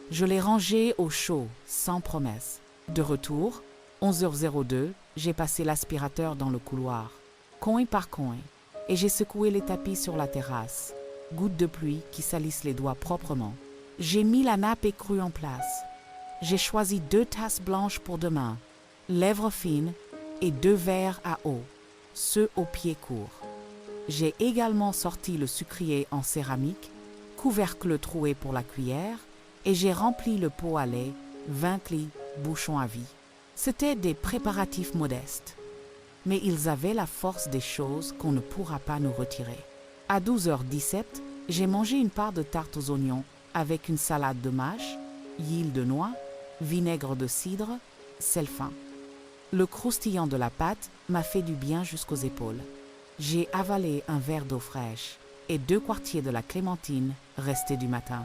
Je l'ai rangé au chaud, sans promesse. De retour, 11h02, j'ai passé l'aspirateur dans le couloir, coin par coin, et j'ai secoué les tapis sur la terrasse, gouttes de pluie qui salissent les doigts proprement. J'ai mis la nappe écrue en place. J'ai choisi 2 tasses blanches pour demain, lèvres fines et 2 verres à eau, ceux aux pieds courts. J'ai également sorti le sucrier en céramique, couvercle troué pour la cuillère, et j'ai rempli le pot à lait, 20 litres, bouchon à vie. C'étaient des préparatifs modestes, mais ils avaient la force des choses qu'on ne pourra pas nous retirer. À 12h17, j'ai mangé une part de tarte aux oignons avec une salade de mâche, huile de noix, vinaigre de cidre, sel fin. Le croustillant de la pâte m'a fait du bien jusqu'aux épaules. J'ai avalé un verre d'eau fraîche et 2 quartiers de la clémentine restée du matin.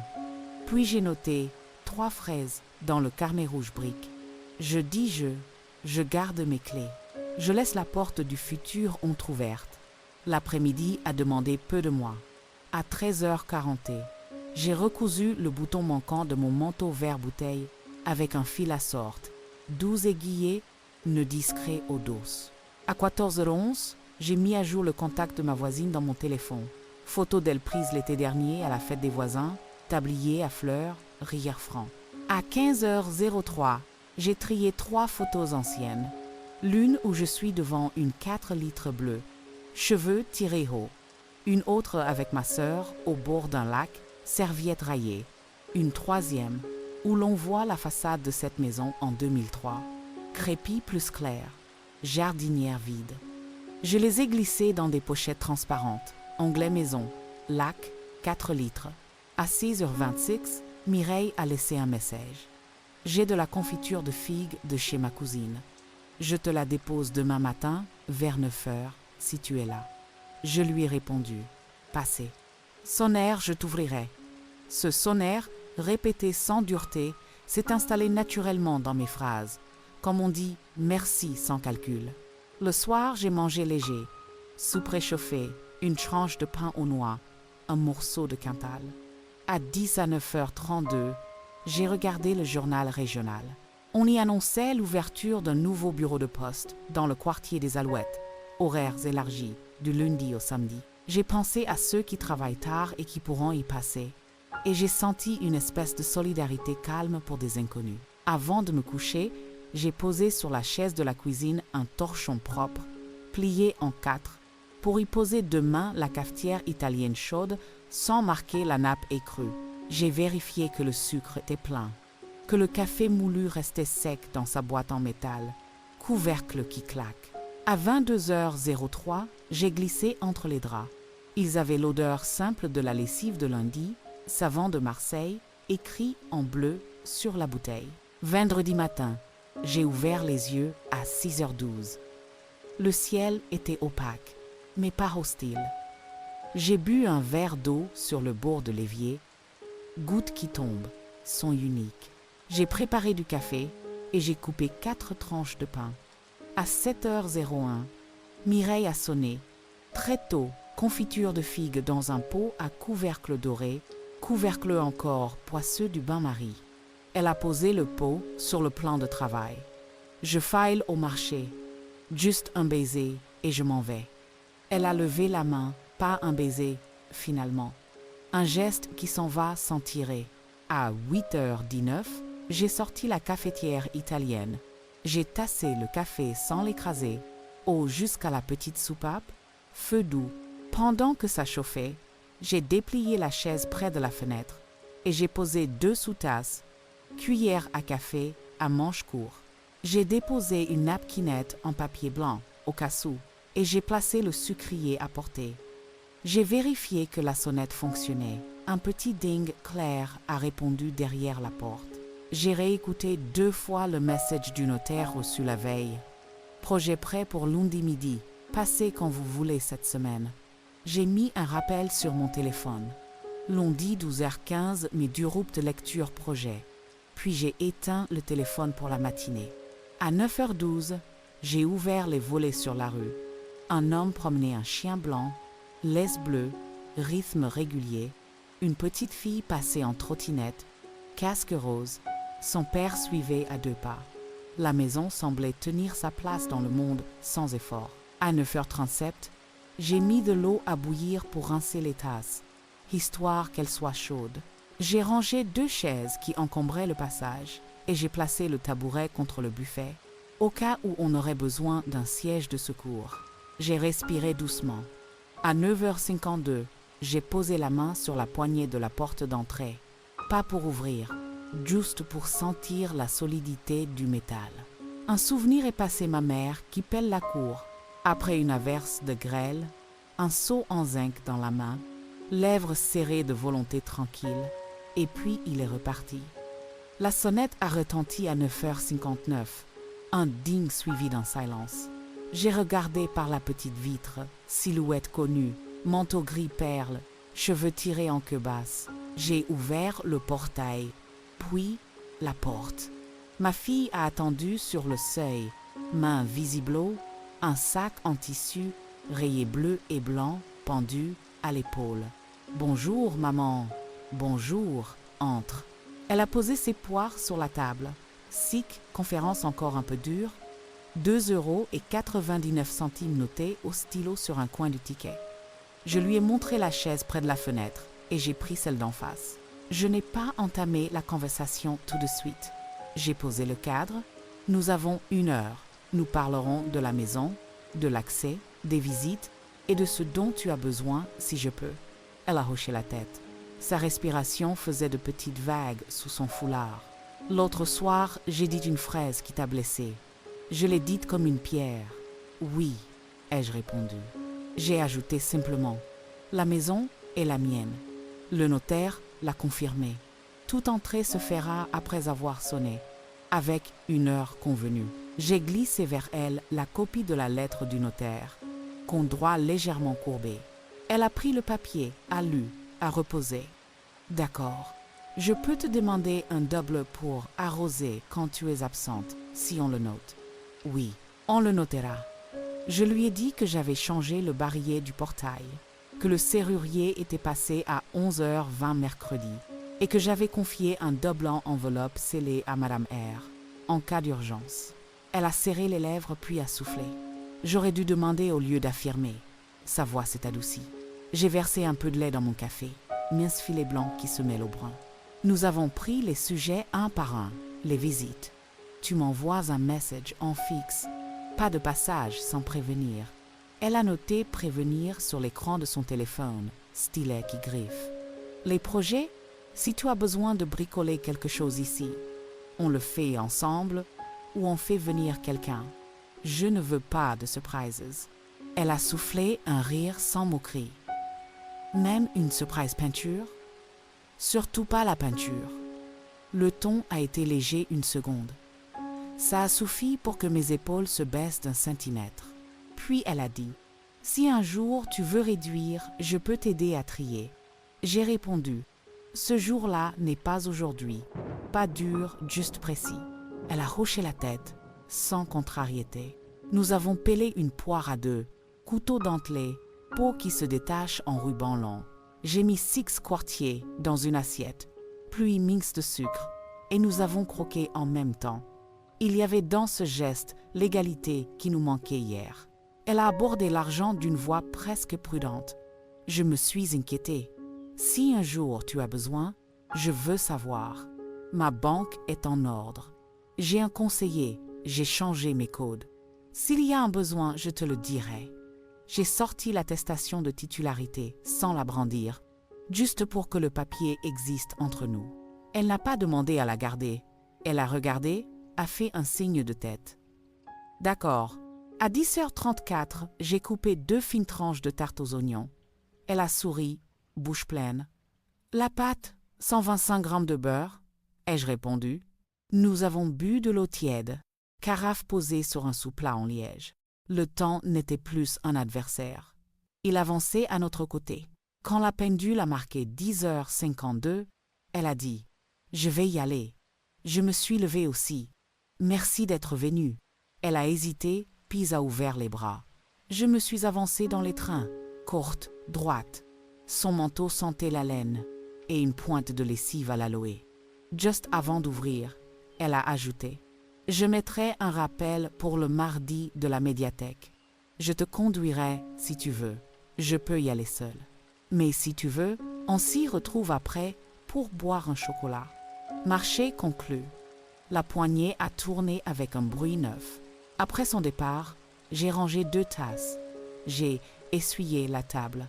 Puis j'ai noté 3 fraises dans le carnet rouge brique. Je dis je garde mes clés. Je laisse la porte du futur entrouverte. L'après-midi a demandé peu de moi. À 13h40, j'ai recousu le bouton manquant de mon manteau vert bouteille avec un fil à sorte, 12 aiguillés, nœud discret au dos. À 14h11, j'ai mis à jour le contact de ma voisine dans mon téléphone. Photo d'elle prise l'été dernier à la fête des voisins, tablier à fleurs, rire franc. À 15h03, j'ai trié 3 photos anciennes. L'une où je suis devant une 4 litres bleue, cheveux tirés haut. Une autre avec ma sœur au bord d'un lac, serviette raillée. Une 3e où l'on voit la façade de cette maison en 2003. Crépi plus clair, jardinière vide. Je les ai glissées dans des pochettes transparentes. Onglet maison, lac, 4 litres. À 6h26, Mireille a laissé un message. J'ai de la confiture de figues de chez ma cousine. Je te la dépose demain matin, vers 9h, si tu es là. Je lui ai répondu. Passez. Sonnaire, je t'ouvrirai. Ce sonnaire, répété sans dureté, s'est installé naturellement dans mes phrases, comme on dit merci sans calcul. Le soir, j'ai mangé léger. Soupe réchauffée, une tranche de pain aux noix, un morceau de Cantal. À 10 à 9h32, J'ai regardé le journal régional. On y annonçait l'ouverture d'un nouveau bureau de poste dans le quartier des Alouettes, horaires élargis, du lundi au samedi. J'ai pensé à ceux qui travaillent tard et qui pourront y passer. Et j'ai senti une espèce de solidarité calme pour des inconnus. Avant de me coucher, j'ai posé sur la chaise de la cuisine un torchon propre, plié en 4, pour y poser de main la cafetière italienne chaude sans marquer la nappe écrue. J'ai vérifié que le sucre était plein, que le café moulu restait sec dans sa boîte en métal, couvercle qui claque. À 22h03, j'ai glissé entre les draps. Ils avaient l'odeur simple de la lessive de lundi, savon de Marseille, écrit en bleu sur la bouteille. Vendredi matin, j'ai ouvert les yeux à 6h12. Le ciel était opaque, mais pas hostile. J'ai bu un verre d'eau sur le bord de l'évier. Gouttes qui tombent, son unique. J'ai préparé du café et j'ai coupé 4 tranches de pain. À 7h01, Mireille a sonné. Très tôt, confiture de figues dans un pot à couvercle doré, couvercle encore poisseux du bain-marie. Elle a posé le pot sur le plan de travail. Je file au marché. Juste un baiser et je m'en vais. Elle a levé la main, pas un baiser, finalement. Un geste qui s'en va sans tirer. À 8h19, j'ai sorti la cafetière italienne. J'ai tassé le café sans l'écraser, eau jusqu'à la petite soupape, feu doux. Pendant que ça chauffait, j'ai déplié la chaise près de la fenêtre et j'ai posé 2 sous-tasses, cuillère à café à manche court. J'ai déposé une napkinette en papier blanc, au cassou, et j'ai placé le sucrier à portée. J'ai vérifié que la sonnette fonctionnait. Un petit ding clair a répondu derrière la porte. J'ai réécouté 2 fois le message du notaire reçu la veille. Projet prêt pour lundi midi. Passez quand vous voulez cette semaine. J'ai mis un rappel sur mon téléphone. Lundi 12h15, mes 2 groupes de lecture projet. Puis j'ai éteint le téléphone pour la matinée. À 9h12, j'ai ouvert les volets sur la rue. Un homme promenait un chien blanc, laisse bleue, rythme régulier. Une petite fille passait en trottinette, casque rose. Son père suivait à 2 pas. La maison semblait tenir sa place dans le monde sans effort. À 9h37, j'ai mis de l'eau à bouillir pour rincer les tasses, histoire qu'elles soient chaudes. J'ai rangé 2 chaises qui encombraient le passage et j'ai placé le tabouret contre le buffet, au cas où on aurait besoin d'un siège de secours. J'ai respiré doucement. À 9h52, j'ai posé la main sur la poignée de la porte d'entrée, pas pour ouvrir, juste pour sentir la solidité du métal. Un souvenir est passé ma mère qui pèle la cour, après une averse de grêle, un seau en zinc dans la main, lèvres serrées de volonté tranquille, et puis il est reparti. La sonnette a retenti à 9h59, un ding suivi d'un silence. J'ai regardé par la petite vitre, silhouette connue, manteau gris perle, cheveux tirés en queue basse. J'ai ouvert le portail, puis la porte. Ma fille a attendu sur le seuil, main visiblo, un sac en tissu, rayé bleu et blanc, pendu à l'épaule. « Bonjour, maman. Bonjour, entre. » Elle a posé ses poires sur la table. SIC, conférence encore un peu dure. 2,99 € notés au stylo sur un coin du ticket. Je lui ai montré la chaise près de la fenêtre et j'ai pris celle d'en face. Je n'ai pas entamé la conversation tout de suite. J'ai posé le cadre. Nous avons 1 heure. Nous parlerons de la maison, de l'accès, des visites et de ce dont tu as besoin si je peux. Elle a hoché la tête. Sa respiration faisait de petites vagues sous son foulard. L'autre soir, j'ai dit une fraise qui t'a blessée. Je l'ai dite comme une pierre. Oui, ai-je répondu. J'ai ajouté simplement. La maison est la mienne. Le notaire l'a confirmé. Toute entrée se fera après avoir sonné, avec 1 heure convenue. J'ai glissé vers elle la copie de la lettre du notaire, qu'on droit légèrement courbé. Elle a pris le papier, a lu, a reposé. D'accord. Je peux te demander un double pour arroser quand tu es absente, si on le note. Oui, on le notera. Je lui ai dit que j'avais changé le barillet du portail, que le serrurier était passé à 11h20 mercredi, et que j'avais confié un double enveloppe scellée à Madame R, en cas d'urgence. Elle a serré les lèvres puis a soufflé. J'aurais dû demander au lieu d'affirmer. Sa voix s'est adoucie. J'ai versé un peu de lait dans mon café, mince filet blanc qui se mêle au brun. Nous avons pris les sujets un par un, les visites. Tu m'envoies un message en fixe. Pas de passage sans prévenir. Elle a noté prévenir sur l'écran de son téléphone, stylet qui griffe. Les projets, si tu as besoin de bricoler quelque chose ici, on le fait ensemble ou on fait venir quelqu'un. Je ne veux pas de surprises. Elle a soufflé un rire sans moquerie. Même une surprise peinture? Surtout pas la peinture. Le ton a été léger une seconde. Ça a suffi pour que mes épaules se baissent d'un centimètre. Puis elle a dit, « Si un jour tu veux réduire, je peux t'aider à trier. » J'ai répondu, « Ce jour-là n'est pas aujourd'hui. Pas dur, juste précis. » Elle a hoché la tête, sans contrariété. Nous avons pelé une poire à deux, couteau dentelé, peau qui se détache en ruban long. J'ai mis 6 quartiers dans une assiette, puis mince de sucre, et nous avons croqué en même temps. Il y avait dans ce geste l'égalité qui nous manquait hier. Elle a abordé l'argent d'une voix presque prudente. Je me suis inquiétée. Si un jour tu as besoin, je veux savoir. Ma banque est en ordre. J'ai un conseiller, j'ai changé mes codes. S'il y a un besoin, je te le dirai. J'ai sorti l'attestation de titularité sans la brandir, juste pour que le papier existe entre nous. Elle n'a pas demandé à la garder. Elle a regardé, a fait un signe de tête. D'accord. À 10h34, j'ai coupé 2 fines tranches de tarte aux oignons. Elle a souri, bouche pleine. La pâte, 125 grammes de beurre, ai-je répondu. Nous avons bu de l'eau tiède, carafe posée sur un sous-plat en liège. Le temps n'était plus un adversaire. Il avançait à notre côté. Quand la pendule a marqué 10h52, elle a dit « Je vais y aller ». Je me suis levée aussi. « Merci d'être venue ». Elle a hésité, puis a ouvert les bras. Je me suis avancée dans les trains, courte, droite. Son manteau sentait la laine et une pointe de lessive à l'aloe. Juste avant d'ouvrir, elle a ajouté « Je mettrai un rappel pour le mardi de la médiathèque. Je te conduirai si tu veux. Je peux y aller seule. Mais si tu veux, on s'y retrouve après pour boire un chocolat. » Marché conclu. La poignée a tourné avec un bruit neuf. Après son départ, j'ai rangé 2 tasses. J'ai essuyé la table.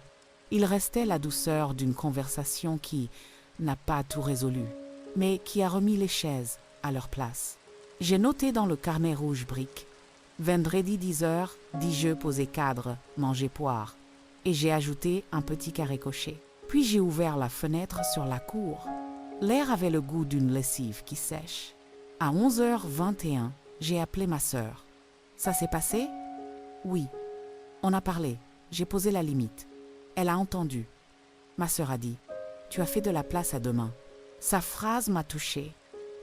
Il restait la douceur d'une conversation qui n'a pas tout résolu, mais qui a remis les chaises à leur place. J'ai noté dans le carnet rouge brique « Vendredi 10h, 10 jeux posés cadre, manger poire » et j'ai ajouté un petit carré coché. Puis j'ai ouvert la fenêtre sur la cour. L'air avait le goût d'une lessive qui sèche. À 11h21, j'ai appelé ma sœur. « Ça s'est passé ?» « Oui. » On a parlé. J'ai posé la limite. Elle a entendu. Ma sœur a dit « Tu as fait de la place à demain. » Sa phrase m'a touchée.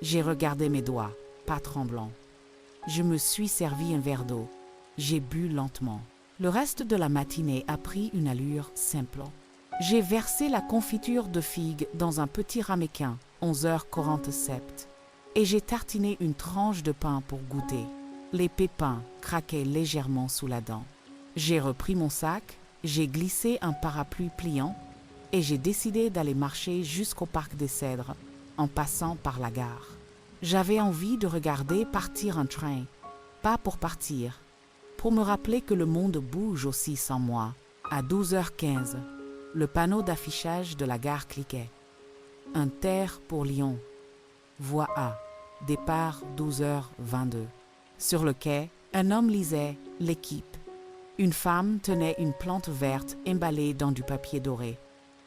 J'ai regardé mes doigts, pas tremblants. Je me suis servi un verre d'eau. J'ai bu lentement. Le reste de la matinée a pris une allure simple. J'ai versé la confiture de figues dans un petit ramequin, 11h47, et j'ai tartiné une tranche de pain pour goûter. Les pépins craquaient légèrement sous la dent. J'ai repris mon sac, j'ai glissé un parapluie pliant et j'ai décidé d'aller marcher jusqu'au parc des Cèdres en passant par la gare. J'avais envie de regarder partir un train, pas pour partir, pour me rappeler que le monde bouge aussi sans moi. À 12h15, le panneau d'affichage de la gare cliquait. Un TER pour Lyon. Voie A. Départ 12h22. Sur le quai, un homme lisait « L'équipe ». Une femme tenait une plante verte emballée dans du papier doré.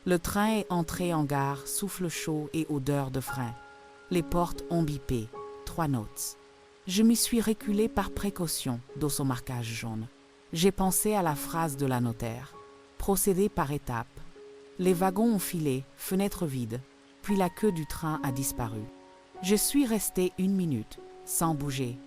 Le train est entré en gare, souffle chaud et odeur de frein. Les portes ont bipé. 3 notes. Je m'y suis reculée par précaution dans son marquage jaune. J'ai pensé à la phrase de la notaire. Procéder par étapes. Les wagons ont filé, fenêtres vides, puis la queue du train a disparu. Je suis restée 1 minute, sans bouger,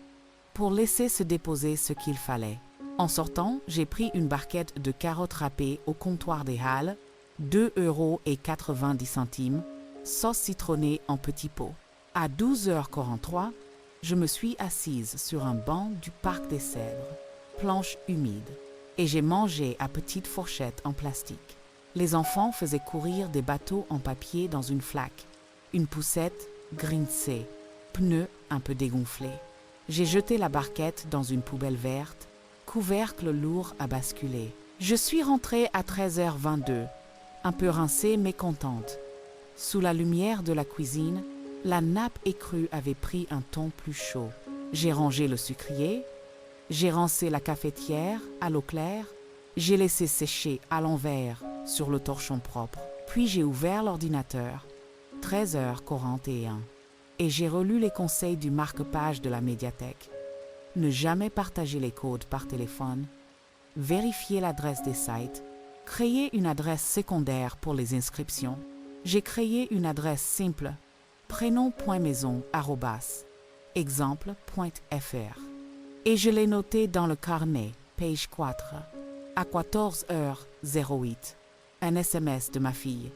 pour laisser se déposer ce qu'il fallait. En sortant, j'ai pris une barquette de carottes râpées au comptoir des Halles, 2,90 €, sauce citronnée en petits pots. À 12h43, je me suis assise sur un banc du parc des Cèdres, planche humide, et j'ai mangé à petites fourchettes en plastique. Les enfants faisaient courir des bateaux en papier dans une flaque, une poussette grincée, pneus un peu dégonflés. J'ai jeté la barquette dans une poubelle verte, couvercle lourd à basculer. Je suis rentrée à 13h22, un peu rincée mais contente. Sous la lumière de la cuisine, la nappe écrue avait pris un ton plus chaud. J'ai rangé le sucrier, j'ai rincé la cafetière à l'eau claire, j'ai laissé sécher à l'envers sur le torchon propre, puis j'ai ouvert l'ordinateur, 13h41, et j'ai relu les conseils du marque-page de la médiathèque. Ne jamais partager les codes par téléphone, vérifier l'adresse des sites, créer une adresse secondaire pour les inscriptions. J'ai créé une adresse simple, prénom.maison@exemple.fr. Et je l'ai noté dans le carnet, page 4, à 14h08. Un SMS de ma fille.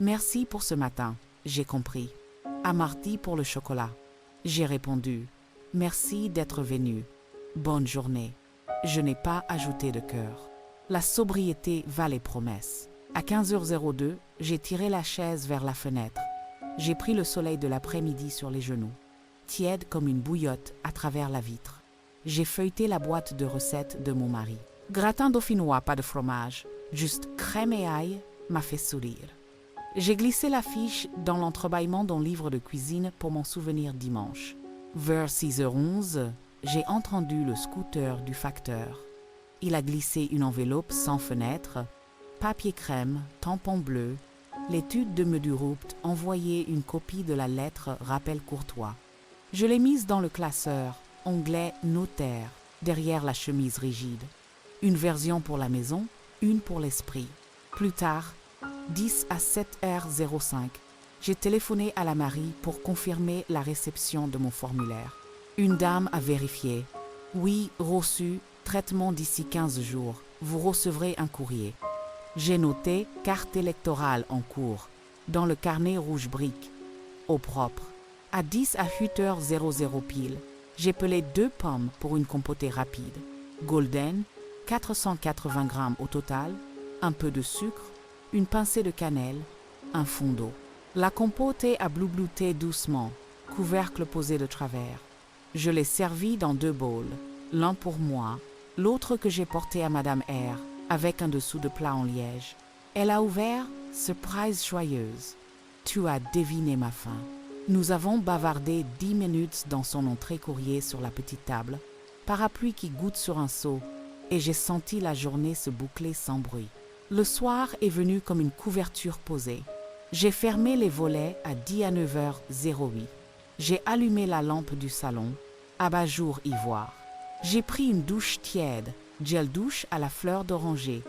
Merci pour ce matin, j'ai compris. À mardi pour le chocolat. J'ai répondu. Merci d'être venu. Bonne journée. Je n'ai pas ajouté de cœur. La sobriété va les promesses. À 15h02, j'ai tiré la chaise vers la fenêtre. J'ai pris le soleil de l'après-midi sur les genoux, tiède comme une bouillotte à travers la vitre. J'ai feuilleté la boîte de recettes de mon mari. Gratin dauphinois, pas de fromage, juste crème et ail, m'a fait sourire. J'ai glissé la fiche dans l'entrebâillement d'un livre de cuisine pour mon souvenir dimanche. Vers 6h11, j'ai entendu le scooter du facteur. Il a glissé une enveloppe sans fenêtre, papier crème, tampon bleu. L'étude de Medurupt envoyait une copie de la lettre rappel courtois. Je l'ai mise dans le classeur, onglet notaire, derrière la chemise rigide. Une version pour la maison, une pour l'esprit. Plus tard, 10 à 7h05, j'ai téléphoné à la mairie pour confirmer la réception de mon formulaire. Une dame a vérifié. Oui, reçu, traitement d'ici 15 jours. Vous recevrez un courrier. J'ai noté carte électorale en cours, dans le carnet rouge brique, au propre. À 10 à 8h00 pile, j'ai pelé 2 pommes pour une compotée rapide. Golden, 480 grammes au total, un peu de sucre, une pincée de cannelle, un fond d'eau. La compotée a bloublouté doucement, couvercle posé de travers. Je l'ai servi dans 2 bowls, l'un pour moi, l'autre que j'ai porté à Madame R, avec un dessous de plat en liège. Elle a ouvert, surprise joyeuse. Tu as deviné ma faim. Nous avons bavardé 10 minutes dans son entrée courrier sur la petite table, parapluie qui goutte sur un seau, et j'ai senti la journée se boucler sans bruit. Le soir est venu comme une couverture posée. J'ai fermé les volets à 10 à 9h08. J'ai allumé la lampe du salon, abat-jour ivoire. J'ai pris une douche tiède, gel douche à la fleur d'oranger.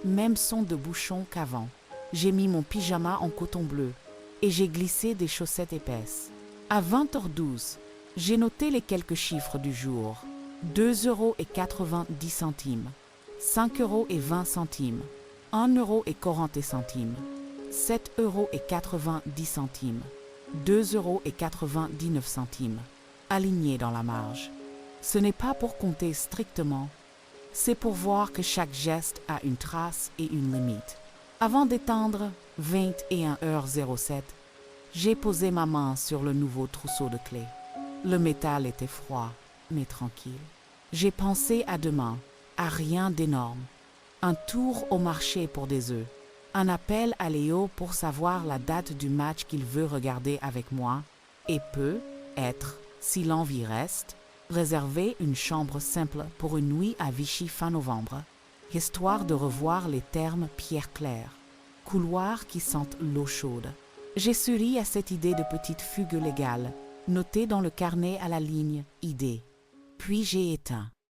Même son de bouchon qu'avant. J'ai mis mon pyjama en coton bleu et j'ai glissé des chaussettes épaisses. À 20h12, j'ai noté les quelques chiffres du jour. 2,90 €, 5,20 €, 1,40 €, 7,90 €, 2,99 €, alignés dans la marge. Ce n'est pas pour compter strictement, c'est pour voir que chaque geste a une trace et une limite. Avant d'éteindre 21h07, j'ai posé ma main sur le nouveau trousseau de clés. Le métal était froid, mais tranquille. J'ai pensé à demain, à rien d'énorme. Un tour au marché pour des œufs. Un appel à Léo pour savoir la date du match qu'il veut regarder avec moi et peut être, si l'envie reste, réserver une chambre simple pour une nuit à Vichy fin novembre, histoire de revoir les thermes pierre claire, couloirs qui sentent l'eau chaude. J'ai souri à cette idée de petite fugue légale, notée dans le carnet à la ligne idée. Puis j'ai éteint.